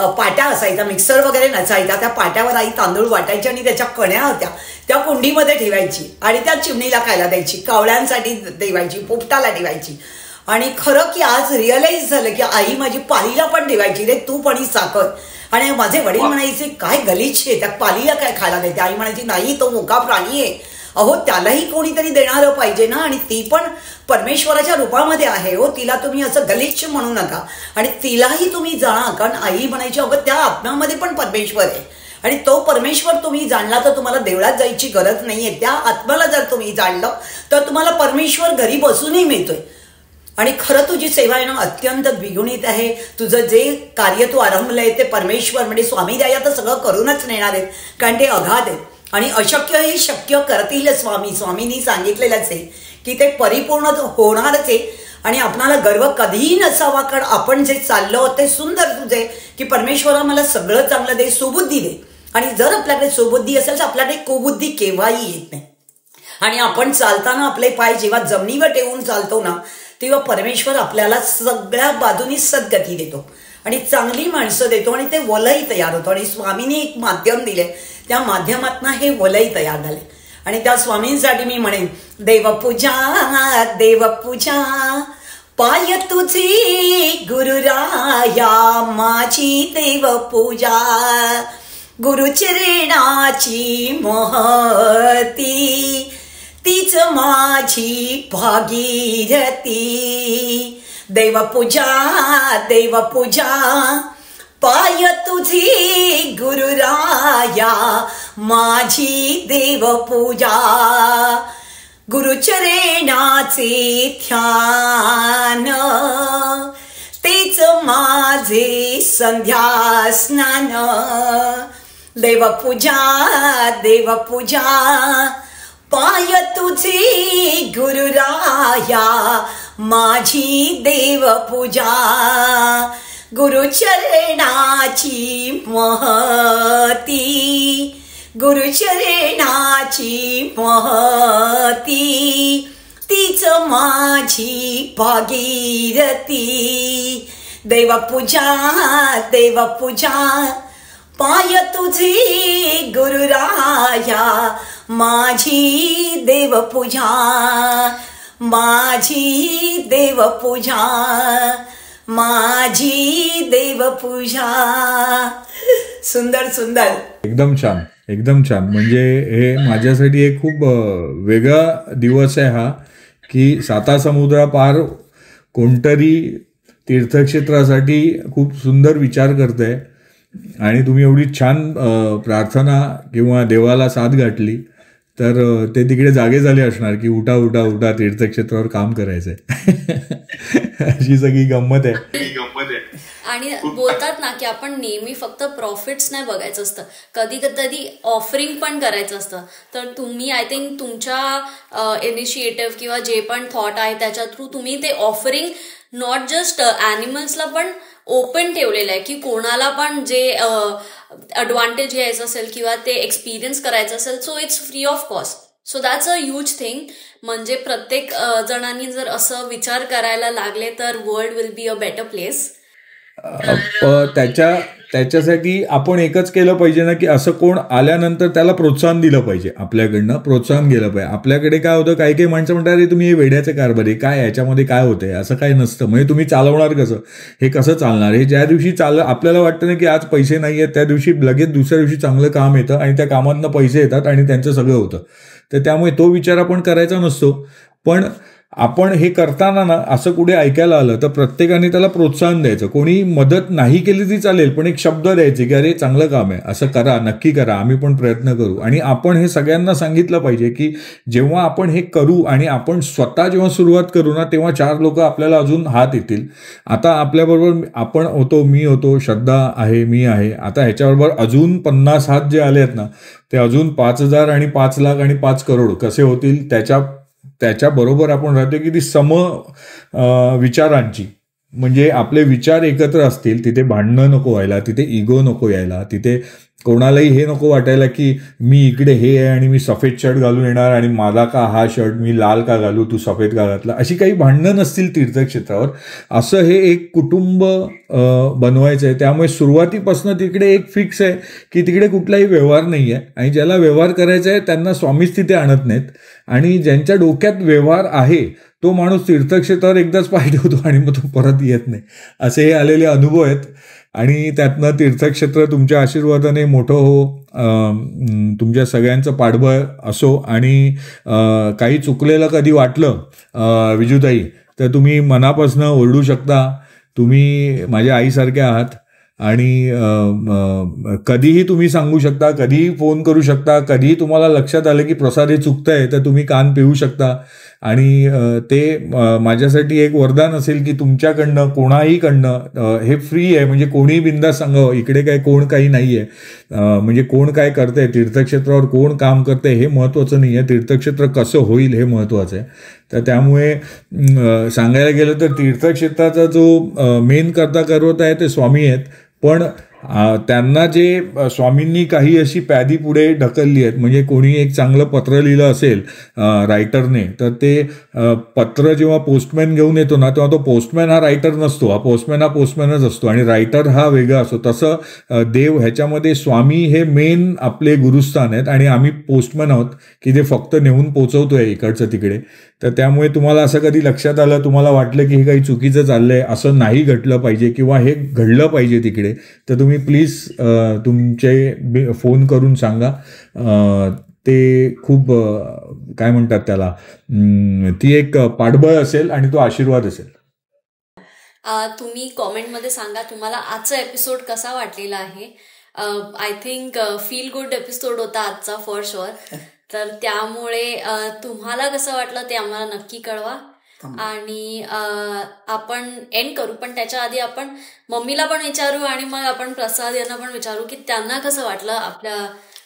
पाट्या असायचा, मिक्सर वगैरे नसायचा, त्या पाट्यावर आई तांदूळ वाटायची आणि त्याच्या कण्या होत्या त्या कुंडीमध्ये ठेवायची आणि त्या चिमणीला खायला द्यायची, कावळ्यांसाठी ठेवायची, पोपटाला ठेवायची. आणि खरं की आज रिअलाइज झालं की आई माझी पालीला पण ठेवायची रे तूप आणि साखर. आणि माझे वडील म्हणायचे काय गलिच्छ आहे, त्या पालीला काय खायला देते. आई म्हणायची नाही तो मोका प्राणी आहे, अहो त्यालाही कोणीतरी देणारं पाहिजे ना, आणि ती पण परमेश्वराच्या रूपामध्ये आहे हो, तिला तुम्ही असं गलिच्छ म्हणू नका आणि तिलाही तुम्ही जाणा. कारण आई म्हणायची अगं त्या आत्म्यामध्ये पण परमेश्वर आहे आणि तो परमेश्वर तुम्ही जाणला तर तुम्हाला देवळात जायची गरज नाहीये. त्या आत्म्याला जर तुम्ही जाणलं तर तुम्हाला परमेश्वर घरी बसूनही मिळतोय. आणि खरं तुझी सेवा आहे ना अत्यंत द्विगुणित आहे. तुझं जे कार्य तू आरंभलंय ते परमेश्वर म्हणजे स्वामी दया तर सगळं करूनच नेणार आहेत, कारण ते अगाध आहे आणि अशक्य हे शक्य करतील स्वामी. स्वामींनी सांगितलेलंच आहे की ते परिपूर्ण होणारच आहे. आणि आपणाला गर्व कधीही नसावा, कारण आपण जे चाललो ते सुंदर तुझे की परमेश्वरा मला सगळं चांगलं दे, सुबुद्धी दे. आणि जर आपल्याकडे सुबुद्धी असेल तर आपल्याकडे कुबुद्धी केव्हाही येत नाही. आणि आपण चालताना आपले पाय जेव्हा जमिनीवर ठेवून चालतो ना तेव्हा परमेश्वर आपल्याला सगळ्या बाजूनी सद्गती देतो आणि चांगली माणसं देतो आणि ते वलय तयार होतं. आणि स्वामींनी एक माध्यम दिले, त्या माध्यमातून हे वलय तयार झाले. आणि त्या स्वामींसाठी मी म्हणेन देवपूजा देवपूजा पाय तुझी गुरुराया माझी देवपूजा गुरुचरणाची महती तीच माझी भागीरथी. देवपूजा देवपूजा पाय तुझी गुरुराया माझी देवपूजा गुरुचरणाचे ध्यान तेच माझे संध्या स्नान. देवपूजा देवपूजा पाय तुझे गुरुराया माझी देवपूजा गुरुचरणाची महती गुरुचरणाची महती तीच माझी भागीरथी. देवपूजा देवपूजा पाय तुझे गुरुराया माझी देवपूजा माझी देवपूजा माझी देवपूजा. सुंदर सुंदर, एकदम छान एकदम छान. म्हणजे हे माझ्यासाठी एक खूप वेगळा दिवस आहे हा, की सातासमुद्रापार कोणतरी तीर्थक्षेत्रासाठी खूप सुंदर विचार करतंय आणि तुम्ही एवढी छान प्रार्थना किंवा देवाला साथ गाठली तर ते तिकडे जागे झाले असणार की उठा उठा उठा तीर्थक्षेत्रावर काम करायचंय. अशी सगळी गंमत आहे. आणि बोलतात ना की आपण नेहमी फक्त प्रॉफिट्स नाही बघायचं असतं, कधी कधी ऑफरिंग पण करायचं असतं. तर तुम्ही आय थिंक तुमच्या इनिशिएटिव्ह किंवा जे पण थॉट आहे त्याच्या थ्रू तुम्ही ते ऑफरिंग नॉट जस्ट ॲनिमल्सला पण ओपन ठेवलेलं आहे की कोणाला पण जे ॲडव्हान्टेज घ्यायचं असेल किंवा ते एक्सपिरियन्स करायचं असेल so it's free of cost. So that's a huge thing. म्हणजे प्रत्येक जणांनी जर असं विचार करायला लागले तर world will be a better place. त्याच्यासाठी आपण एकच केलं पाहिजे ना की असं कोण आल्यानंतर त्याला प्रोत्साहन दिलं पाहिजे, आपल्याकडनं प्रोत्साहन गेलं पाहिजे. आपल्याकडे काय होतं, काही काही माणसं म्हणतात अरे तुम्ही हे वेड्याचे कारभारी, काय याच्यामध्ये काय होतंय, असं काय नसतं. म्हणजे तुम्ही चालवणार कसं, हे कसं चालणार. हे ज्या दिवशी आपल्याला वाटतं ना की आज पैसे नाही आहेत त्या दिवशी लगेच दुसऱ्या दिवशी चांगलं काम येतं आणि त्या कामातनं पैसे येतात आणि त्यांचं सगळं होतं. तर त्यामुळे तो विचार आपण करायचा नसतो. पण आपण हे करताना ना असं कुठे ऐकायला आलं तर प्रत्येकाने त्याला प्रोत्साहन द्यायचं. कोणी मदत नाही केली ती चालेल, पण एक शब्द द्यायचे की अरे चांगलं काम आहे, असं करा, नक्की करा, आम्ही पण प्रयत्न करू. आणि आपण हे सगळ्यांना सांगितलं पाहिजे की जेव्हा आपण हे करू आणि आपण स्वतः जेव्हा सुरुवात करू ना तेव्हा 4 लोक आपल्याला अजून हात येतील. आता आपल्याबरोबर आपण होतो, मी होतो, श्रद्धा आहे, मी आहे. आता ह्याच्याबरोबर अजून 50 हात जे आले आहेत ना ते अजून 5,000 आणि 5 लाख आणि 5 करोड कसे होतील त्याच्याबरोबर आपण राहतो की ती सम विचारांची, म्हणजे आपले विचार एकत्र असतील, तिथे भांडणं नको व्हायला, तिथे इगो नको यायला, तिथे कोणालाही हे नको वाटायला की मी इकडे हे आहे आणि मी सफेद शर्ट घालून येणार आणि मला का हा शर्ट मी लाल का घालू, तू सफेद का घातला, अशी काही भांडणं नसतील तीर्थक्षेत्रावर. असं हे एक कुटुंब बनवायचं आहे. त्यामुळे सुरुवातीपासून तिकडे एक फिक्स आहे की तिकडे कुठलाही व्यवहार नाही आहे आणि ज्याला व्यवहार करायचा आहे त्यांना स्वामीच तिथे आणत नाहीत. आणि ज्यांच्या डोक्यात व्यवहार आहे तो माणूस तीर्थक्षेत्रावर एकदाच पाय ठेवतो आणि मग तो परत येत नाही. असे हे आलेले अनुभव आहेत. आणि त्यातनं तीर्थक्षेत्र तुमच्या आशीर्वादाने मोठं हो, तुमच्या सगळ्यांचं पाठबळ असो. आणि काही चुकलेलं कधी वाटलं विजूताई तर तुम्ही मनापासून ओरडू शकता. तुम्ही माझ्या आईसारख्या आहात आणि कधीही तुम्ही सांगू शकता, कधीही फोन करू शकता. कधीही तुम्हाला लक्षात आलं की प्रसाद हे चुकतंय तर तुम्ही कान पिऊ शकता. आणि ते माझ्यासाठी एक वरदान असेल की तुमच्याकडनं कोणाहीकडनं हे फ्री आहे. म्हणजे कोणीही बिंदास सांगावं, इकडे काय कोण काही नाही आहे. म्हणजे कोण काय करतंय, तीर्थक्षेत्रावर कोण काम करतंय हे महत्त्वाचं नाही आहे, तीर्थक्षेत्र कसं होईल हे महत्त्वाचं आहे. तर त्यामुळे सांगायला गेलं तर तीर्थक्षेत्राचा जो मेन करता करवत आहे ते स्वामी आहेत. पण त्यांना जे स्वामींनी काही अशी प्यादी पुढे ढकलली आहेत. म्हणजे कोणी एक चांगलं पत्र लिहिलं असेल रायटरने तर ते पत्र जेव्हा पोस्टमॅन घेऊन येतो ना तेव्हा तो पोस्टमॅन हा रायटर नसतो, हा पोस्टमॅनच असतो आणि रायटर हा वेगळा असतो. तसं देव ह्याच्यामध्ये स्वामी हे मेन आपले गुरुस्थान आहेत आणि आम्ही पोस्टमॅन आहोत की ते फक्त नेऊन पोचवतोय इकडचं तिकडे. तर त्यामुळे तुम्हाला असं कधी लक्षात आलं, तुम्हाला वाटलं की हे काही चुकीचं चाललंय, असं नाही घडलं पाहिजे किंवा हे घडलं पाहिजे तिकडे, तर तुम्ही प्लीज तुमचे फोन करून सांगा. ते खूप काय म्हणतात त्याला, ती एक पाठबळ असेल आणि तो आशीर्वाद असेल. तुम्ही कॉमेंटमध्ये सांगा तुम्हाला आजचा एपिसोड कसा वाटलेला आहे. I think feel good episode होता आजचा फॉर शुअर. तर त्यामुळे तुम्हाला कसं वाटलं ते आम्हाला नक्की कळवा. आणि आपण एंड करू, पण त्याच्या आधी आपण मम्मीला पण विचारू आणि मग आपण प्रसाद यांना पण विचारू की त्यांना कसं वाटलं आपल्या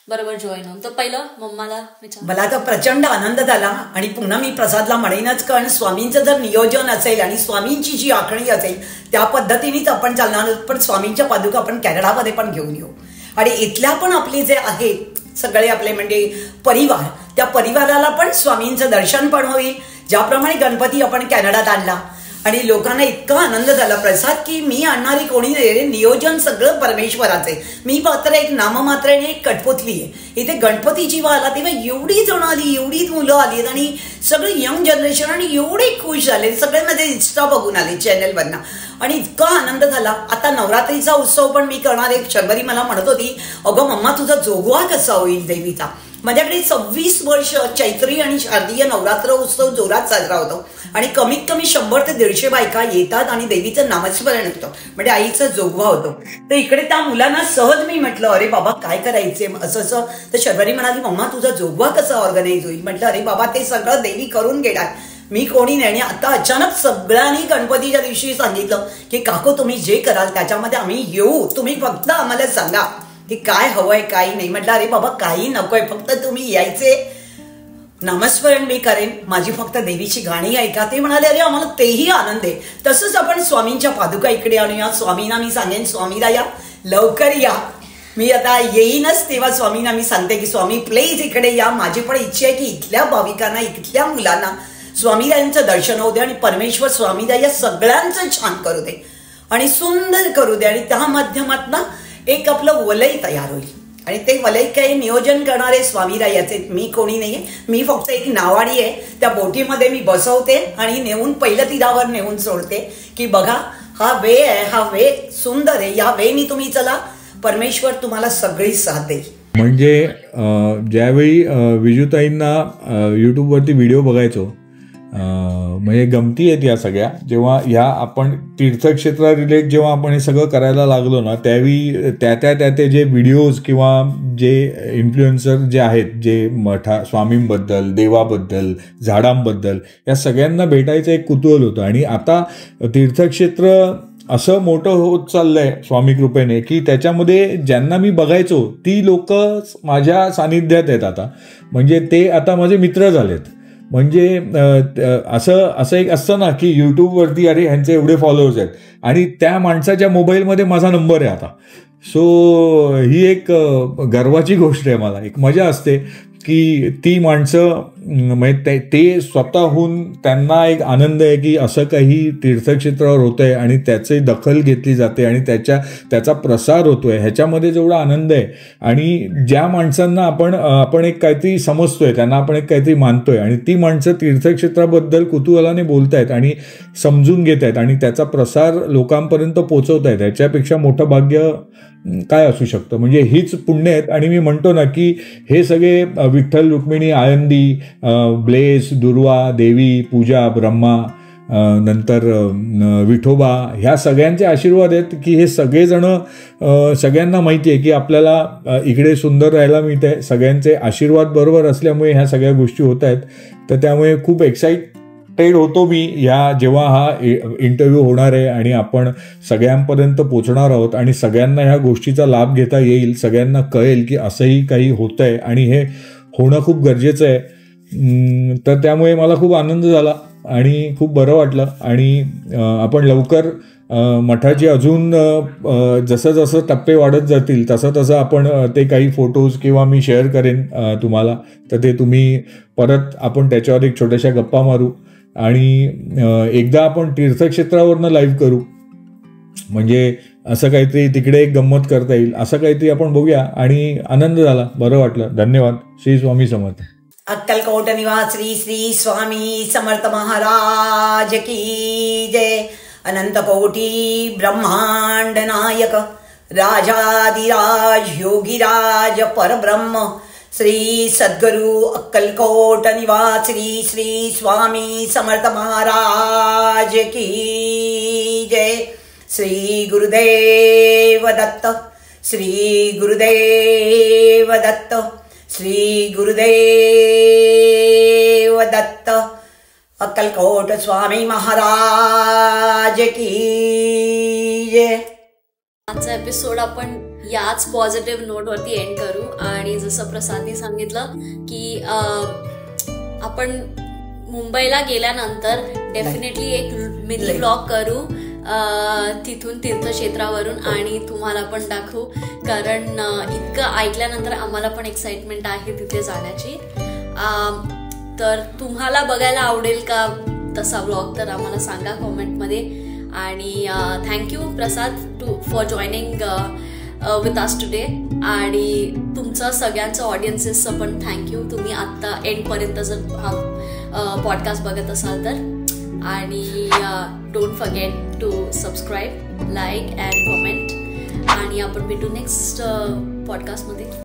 बरोबर जॉईन होऊन. तर पहिलं मम्माला विचार. मला तर प्रचंड आनंद झाला आणि पुन्हा मी प्रसादला म्हणेनच, कारण स्वामींचं जर नियोजन असेल आणि स्वामींची जी आखणी असेल त्या पद्धतीनेच आपण चालणार. पण स्वामींच्या पादुका आपण कॅनडामध्ये पण घेऊन येऊ आणि इथल्या पण आपले जे आहेत सगळे आपले म्हणजे परिवार, त्या परिवाराला पण स्वामींचं दर्शन पण होईल. ज्याप्रमाणे गणपती आपण कॅनडात आणला आणि लोकांना इतका आनंद झाला प्रसाद की मी आणणारी कोणी नाही, नियोजन सगळं परमेश्वराचं आहे. मी मात्र एक नाममात्र आणि एक कठपुतली आहे. इथे गणपती जेव्हा आला तेव्हा एवढी जण आली, एवढी मुलं आली आणि सगळे यंग जनरेशन आणि एवढे खुश झाले. सगळे माझे इन्स्टा बघून आले चॅनलवरनं आणि इतका आनंद झाला. आता नवरात्रीचा उत्सव पण मी करणार आहे. शर्वरी मला म्हणत होती, अगं मम्मा तुझा जोगवा कसा होईल देवीचा. माझ्याकडे 26 वर्ष चैत्री आणि शारदीय नवरात्र उत्सव जोरात साजरा होतो आणि कमीत कमी 100 ते 150 बायका येतात आणि देवीचं नामस्मरण होतं, म्हणजे आईचा जोगवा होतो. तर इकडे त्या मुलांना सहज मी म्हटलं, अरे बाबा काय करायचे असं असं. तर शर्वरी म्हणाली, मम्मा तुझा जोगवा कसा ऑर्गनाईज होईल. म्हटलं अरे बाबा ते सगळं देवी करून घेणार, मी कोणी नाही. आणि आता अचानक सगळ्यांनी गणपतीच्या दिवशी सांगितलं की काकू तुम्ही जे कराल त्याच्यामध्ये आम्ही येऊ, तुम्ही फक्त आम्हाला सांगा की काय हवंय काही नाही. म्हटलं अरे बाबा काही नकोय, फक्त तुम्ही यायचे, नामस्मरण मी करेन, माझी फक्त देवीची गाणी ऐका. ते म्हणाले अरे आम्हाला तेही आनंद आहे. तसंच आपण स्वामींच्या पादुका इकडे आणूया. स्वामींना मी सांगेन स्वामीला या, लवकर या. मी आता येईनच तेव्हा स्वामींना मी सांगते की स्वामी प्लीज इकडे या. माझी पण इच्छा आहे की इथल्या भाविकांना, इथल्या मुलांना स्वामीदायांचं दर्शन होऊ दे आणि परमेश्वर स्वामीदाय या सगळ्यांचं छान करू दे आणि सुंदर करू दे. आणि त्या माध्यमातनं एक आपलं वलय तयार होईल आणि ते वलय काही नियोजन करणारे स्वामीरायाचे. मी कोणी नाहीये, मी फक्त एक नावाडी आहे. त्या बोटीमध्ये मी बसवते आणि नेऊन पहिलं तीरावर नेऊन सोडते की बघा हा वे आहे, हा वे सुंदर आहे, या वेनी तुम्ही चला, परमेश्वर तुम्हाला सगळी साथ देईल. म्हणजे ज्यावेळी विजूताईंना यूट्यूबवरती व्हिडिओ बघायचो, म्हणजे गमती आहेत या सगळ्या. जेव्हा ह्या आपण तीर्थक्षेत्रा रिलेट जेव्हा आपण हे सगळं करायला लागलो ना, त्यावेळी त्या जे व्हिडिओज किंवा जे इन्फ्लुएन्सर जे आहेत, जे मठा स्वामींबद्दल, देवाबद्दल, झाडांबद्दल या सगळ्यांना भेटायचं एक कुतूहल होतं. आणि आता तीर्थक्षेत्र असं मोठं होत चाललंय स्वामी कृपेने की त्याच्यामध्ये ज्यांना मी बघायचो ती लोक माझ्या सानिध्यात आहेत आता. म्हणजे ते आता माझे मित्र झालेत. म्हणजे असं एक असतं ना की यूट्यूबवरती अरे ह्यांचे एवढे फॉलोअर्स आहेत आणि त्या माणसाच्या मोबाईलमध्ये माझा नंबर आहे आता. सो ही एक गर्वाची गोष्ट आहे. मला एक मजा असते की ती माणसं म्हणजे ते स्वतःहून त्यांना एक आनंद आहे की असं काही तीर्थक्षेत्रावर होतं आहे आणि त्याची दखल घेतली जाते आणि त्याचा प्रसार होतोय, ह्याच्यामध्ये जेवढा आनंद आहे. आणि ज्या माणसांना आपण एक काहीतरी समजतोय, त्यांना आपण एक काहीतरी मानतोय आणि ती माणसं तीर्थक्षेत्राबद्दल कुतूहलाने बोलतायत आणि समजून घेत आहेत आणि त्याचा प्रसार लोकांपर्यंत पोहोचवत आहेत, ह्याच्यापेक्षा मोठं भाग्य काय असू शकतं. म्हणजे हीच पुण्य आहेत. आणि मी म्हणतो ना की हे सगळे विठ्ठल, रुक्मिणी, आळंदी, ब्लेस, दुर्वा, देवी, पूजा, ब्रह्मा, नंतर विठोबा, ह्या सगळ्यांचे आशीर्वाद आहेत की हे सगळेजणं सगळ्यांना माहिती आहे की आपल्याला इकडे सुंदर राहायला मिळत आहे. सगळ्यांचे आशीर्वाद बरोबर असल्यामुळे ह्या सगळ्या गोष्टी होत आहेत. तर त्यामुळे खूप एक्साइटेड होतो मी जेव्हा हा इंटरव्ह्यू होणार आहे आणि आपण सगळ्यांपर्यंत पोचणार आहोत आणि सगळ्यांना ह्या गोष्टीचा लाभ घेता येईल, सगळ्यांना कळेल की असंही काही होतं आहे आणि हे होणं खूप गरजेचं आहे. तर त्यामुळे मला खूप आनंद झाला आणि खूप बरं वाटलं. आणि आपण लवकर मठाची अजून जसं जसं टप्पे वाढत जातील तसं तसं आपण ते काही फोटोज किंवा मी शेअर करेन तुम्हाला, तर ते तुम्ही परत आपण त्याच्यावर एक छोट्याशा गप्पा मारू आणि एकदा आपण तीर्थक्षेत्रावरनं लाईव्ह करू. म्हणजे असं काहीतरी तिकडे एक गंमत करता येईल, असं काहीतरी आपण बघूया. आणि आनंद झाला, बरं वाटलं. धन्यवाद. श्री स्वामी समर्थ. अक्कलकोट निवासी श्री स्वामी समर्थ महाराज की जय. अनंत कोटी ब्रह्मांड नायक राजाधिराज योगीराज परब्रह्म श्री सद्गुरु अक्कलकोट निवासी श्री स्वामी समर्थ महाराज की जय. श्री गुरुदेव दत्त, श्री गुरुदेव दत्त, श्री गुरुदेव दत्त. अक्कलकोट स्वामी महाराज की जय. आजचा एपिसोड आपण याच पॉझिटिव्ह नोटवरती एंड करू. आणि जसं प्रसादने सांगितलं की आपण मुंबईला गेल्यानंतर डेफिनेटली एक मिनी ब्लॉग करू तिथून तीर्थक्षेत्रावरून आणि तुम्हाला पण दाखवू. कारण इतकं ऐकल्यानंतर आम्हाला पण एक्साइटमेंट आहे तिथे जाण्याची. तर तुम्हाला बघायला आवडेल का तसा ब्लॉग, तर आम्हाला सांगा कॉमेंटमध्ये. आणि thank you Prasad for joining with us today. आणि तुमचं सगळ्यांचं ऑडियन्सेसचं पण थँक्यू, तुम्ही आत्ता एंडपर्यंत जर हा पॉडकास्ट बघत असाल तर. आणि don't forget to subscribe, like and comment. आणि आपण भेटू नेक्स्ट पॉडकास्टमध्ये.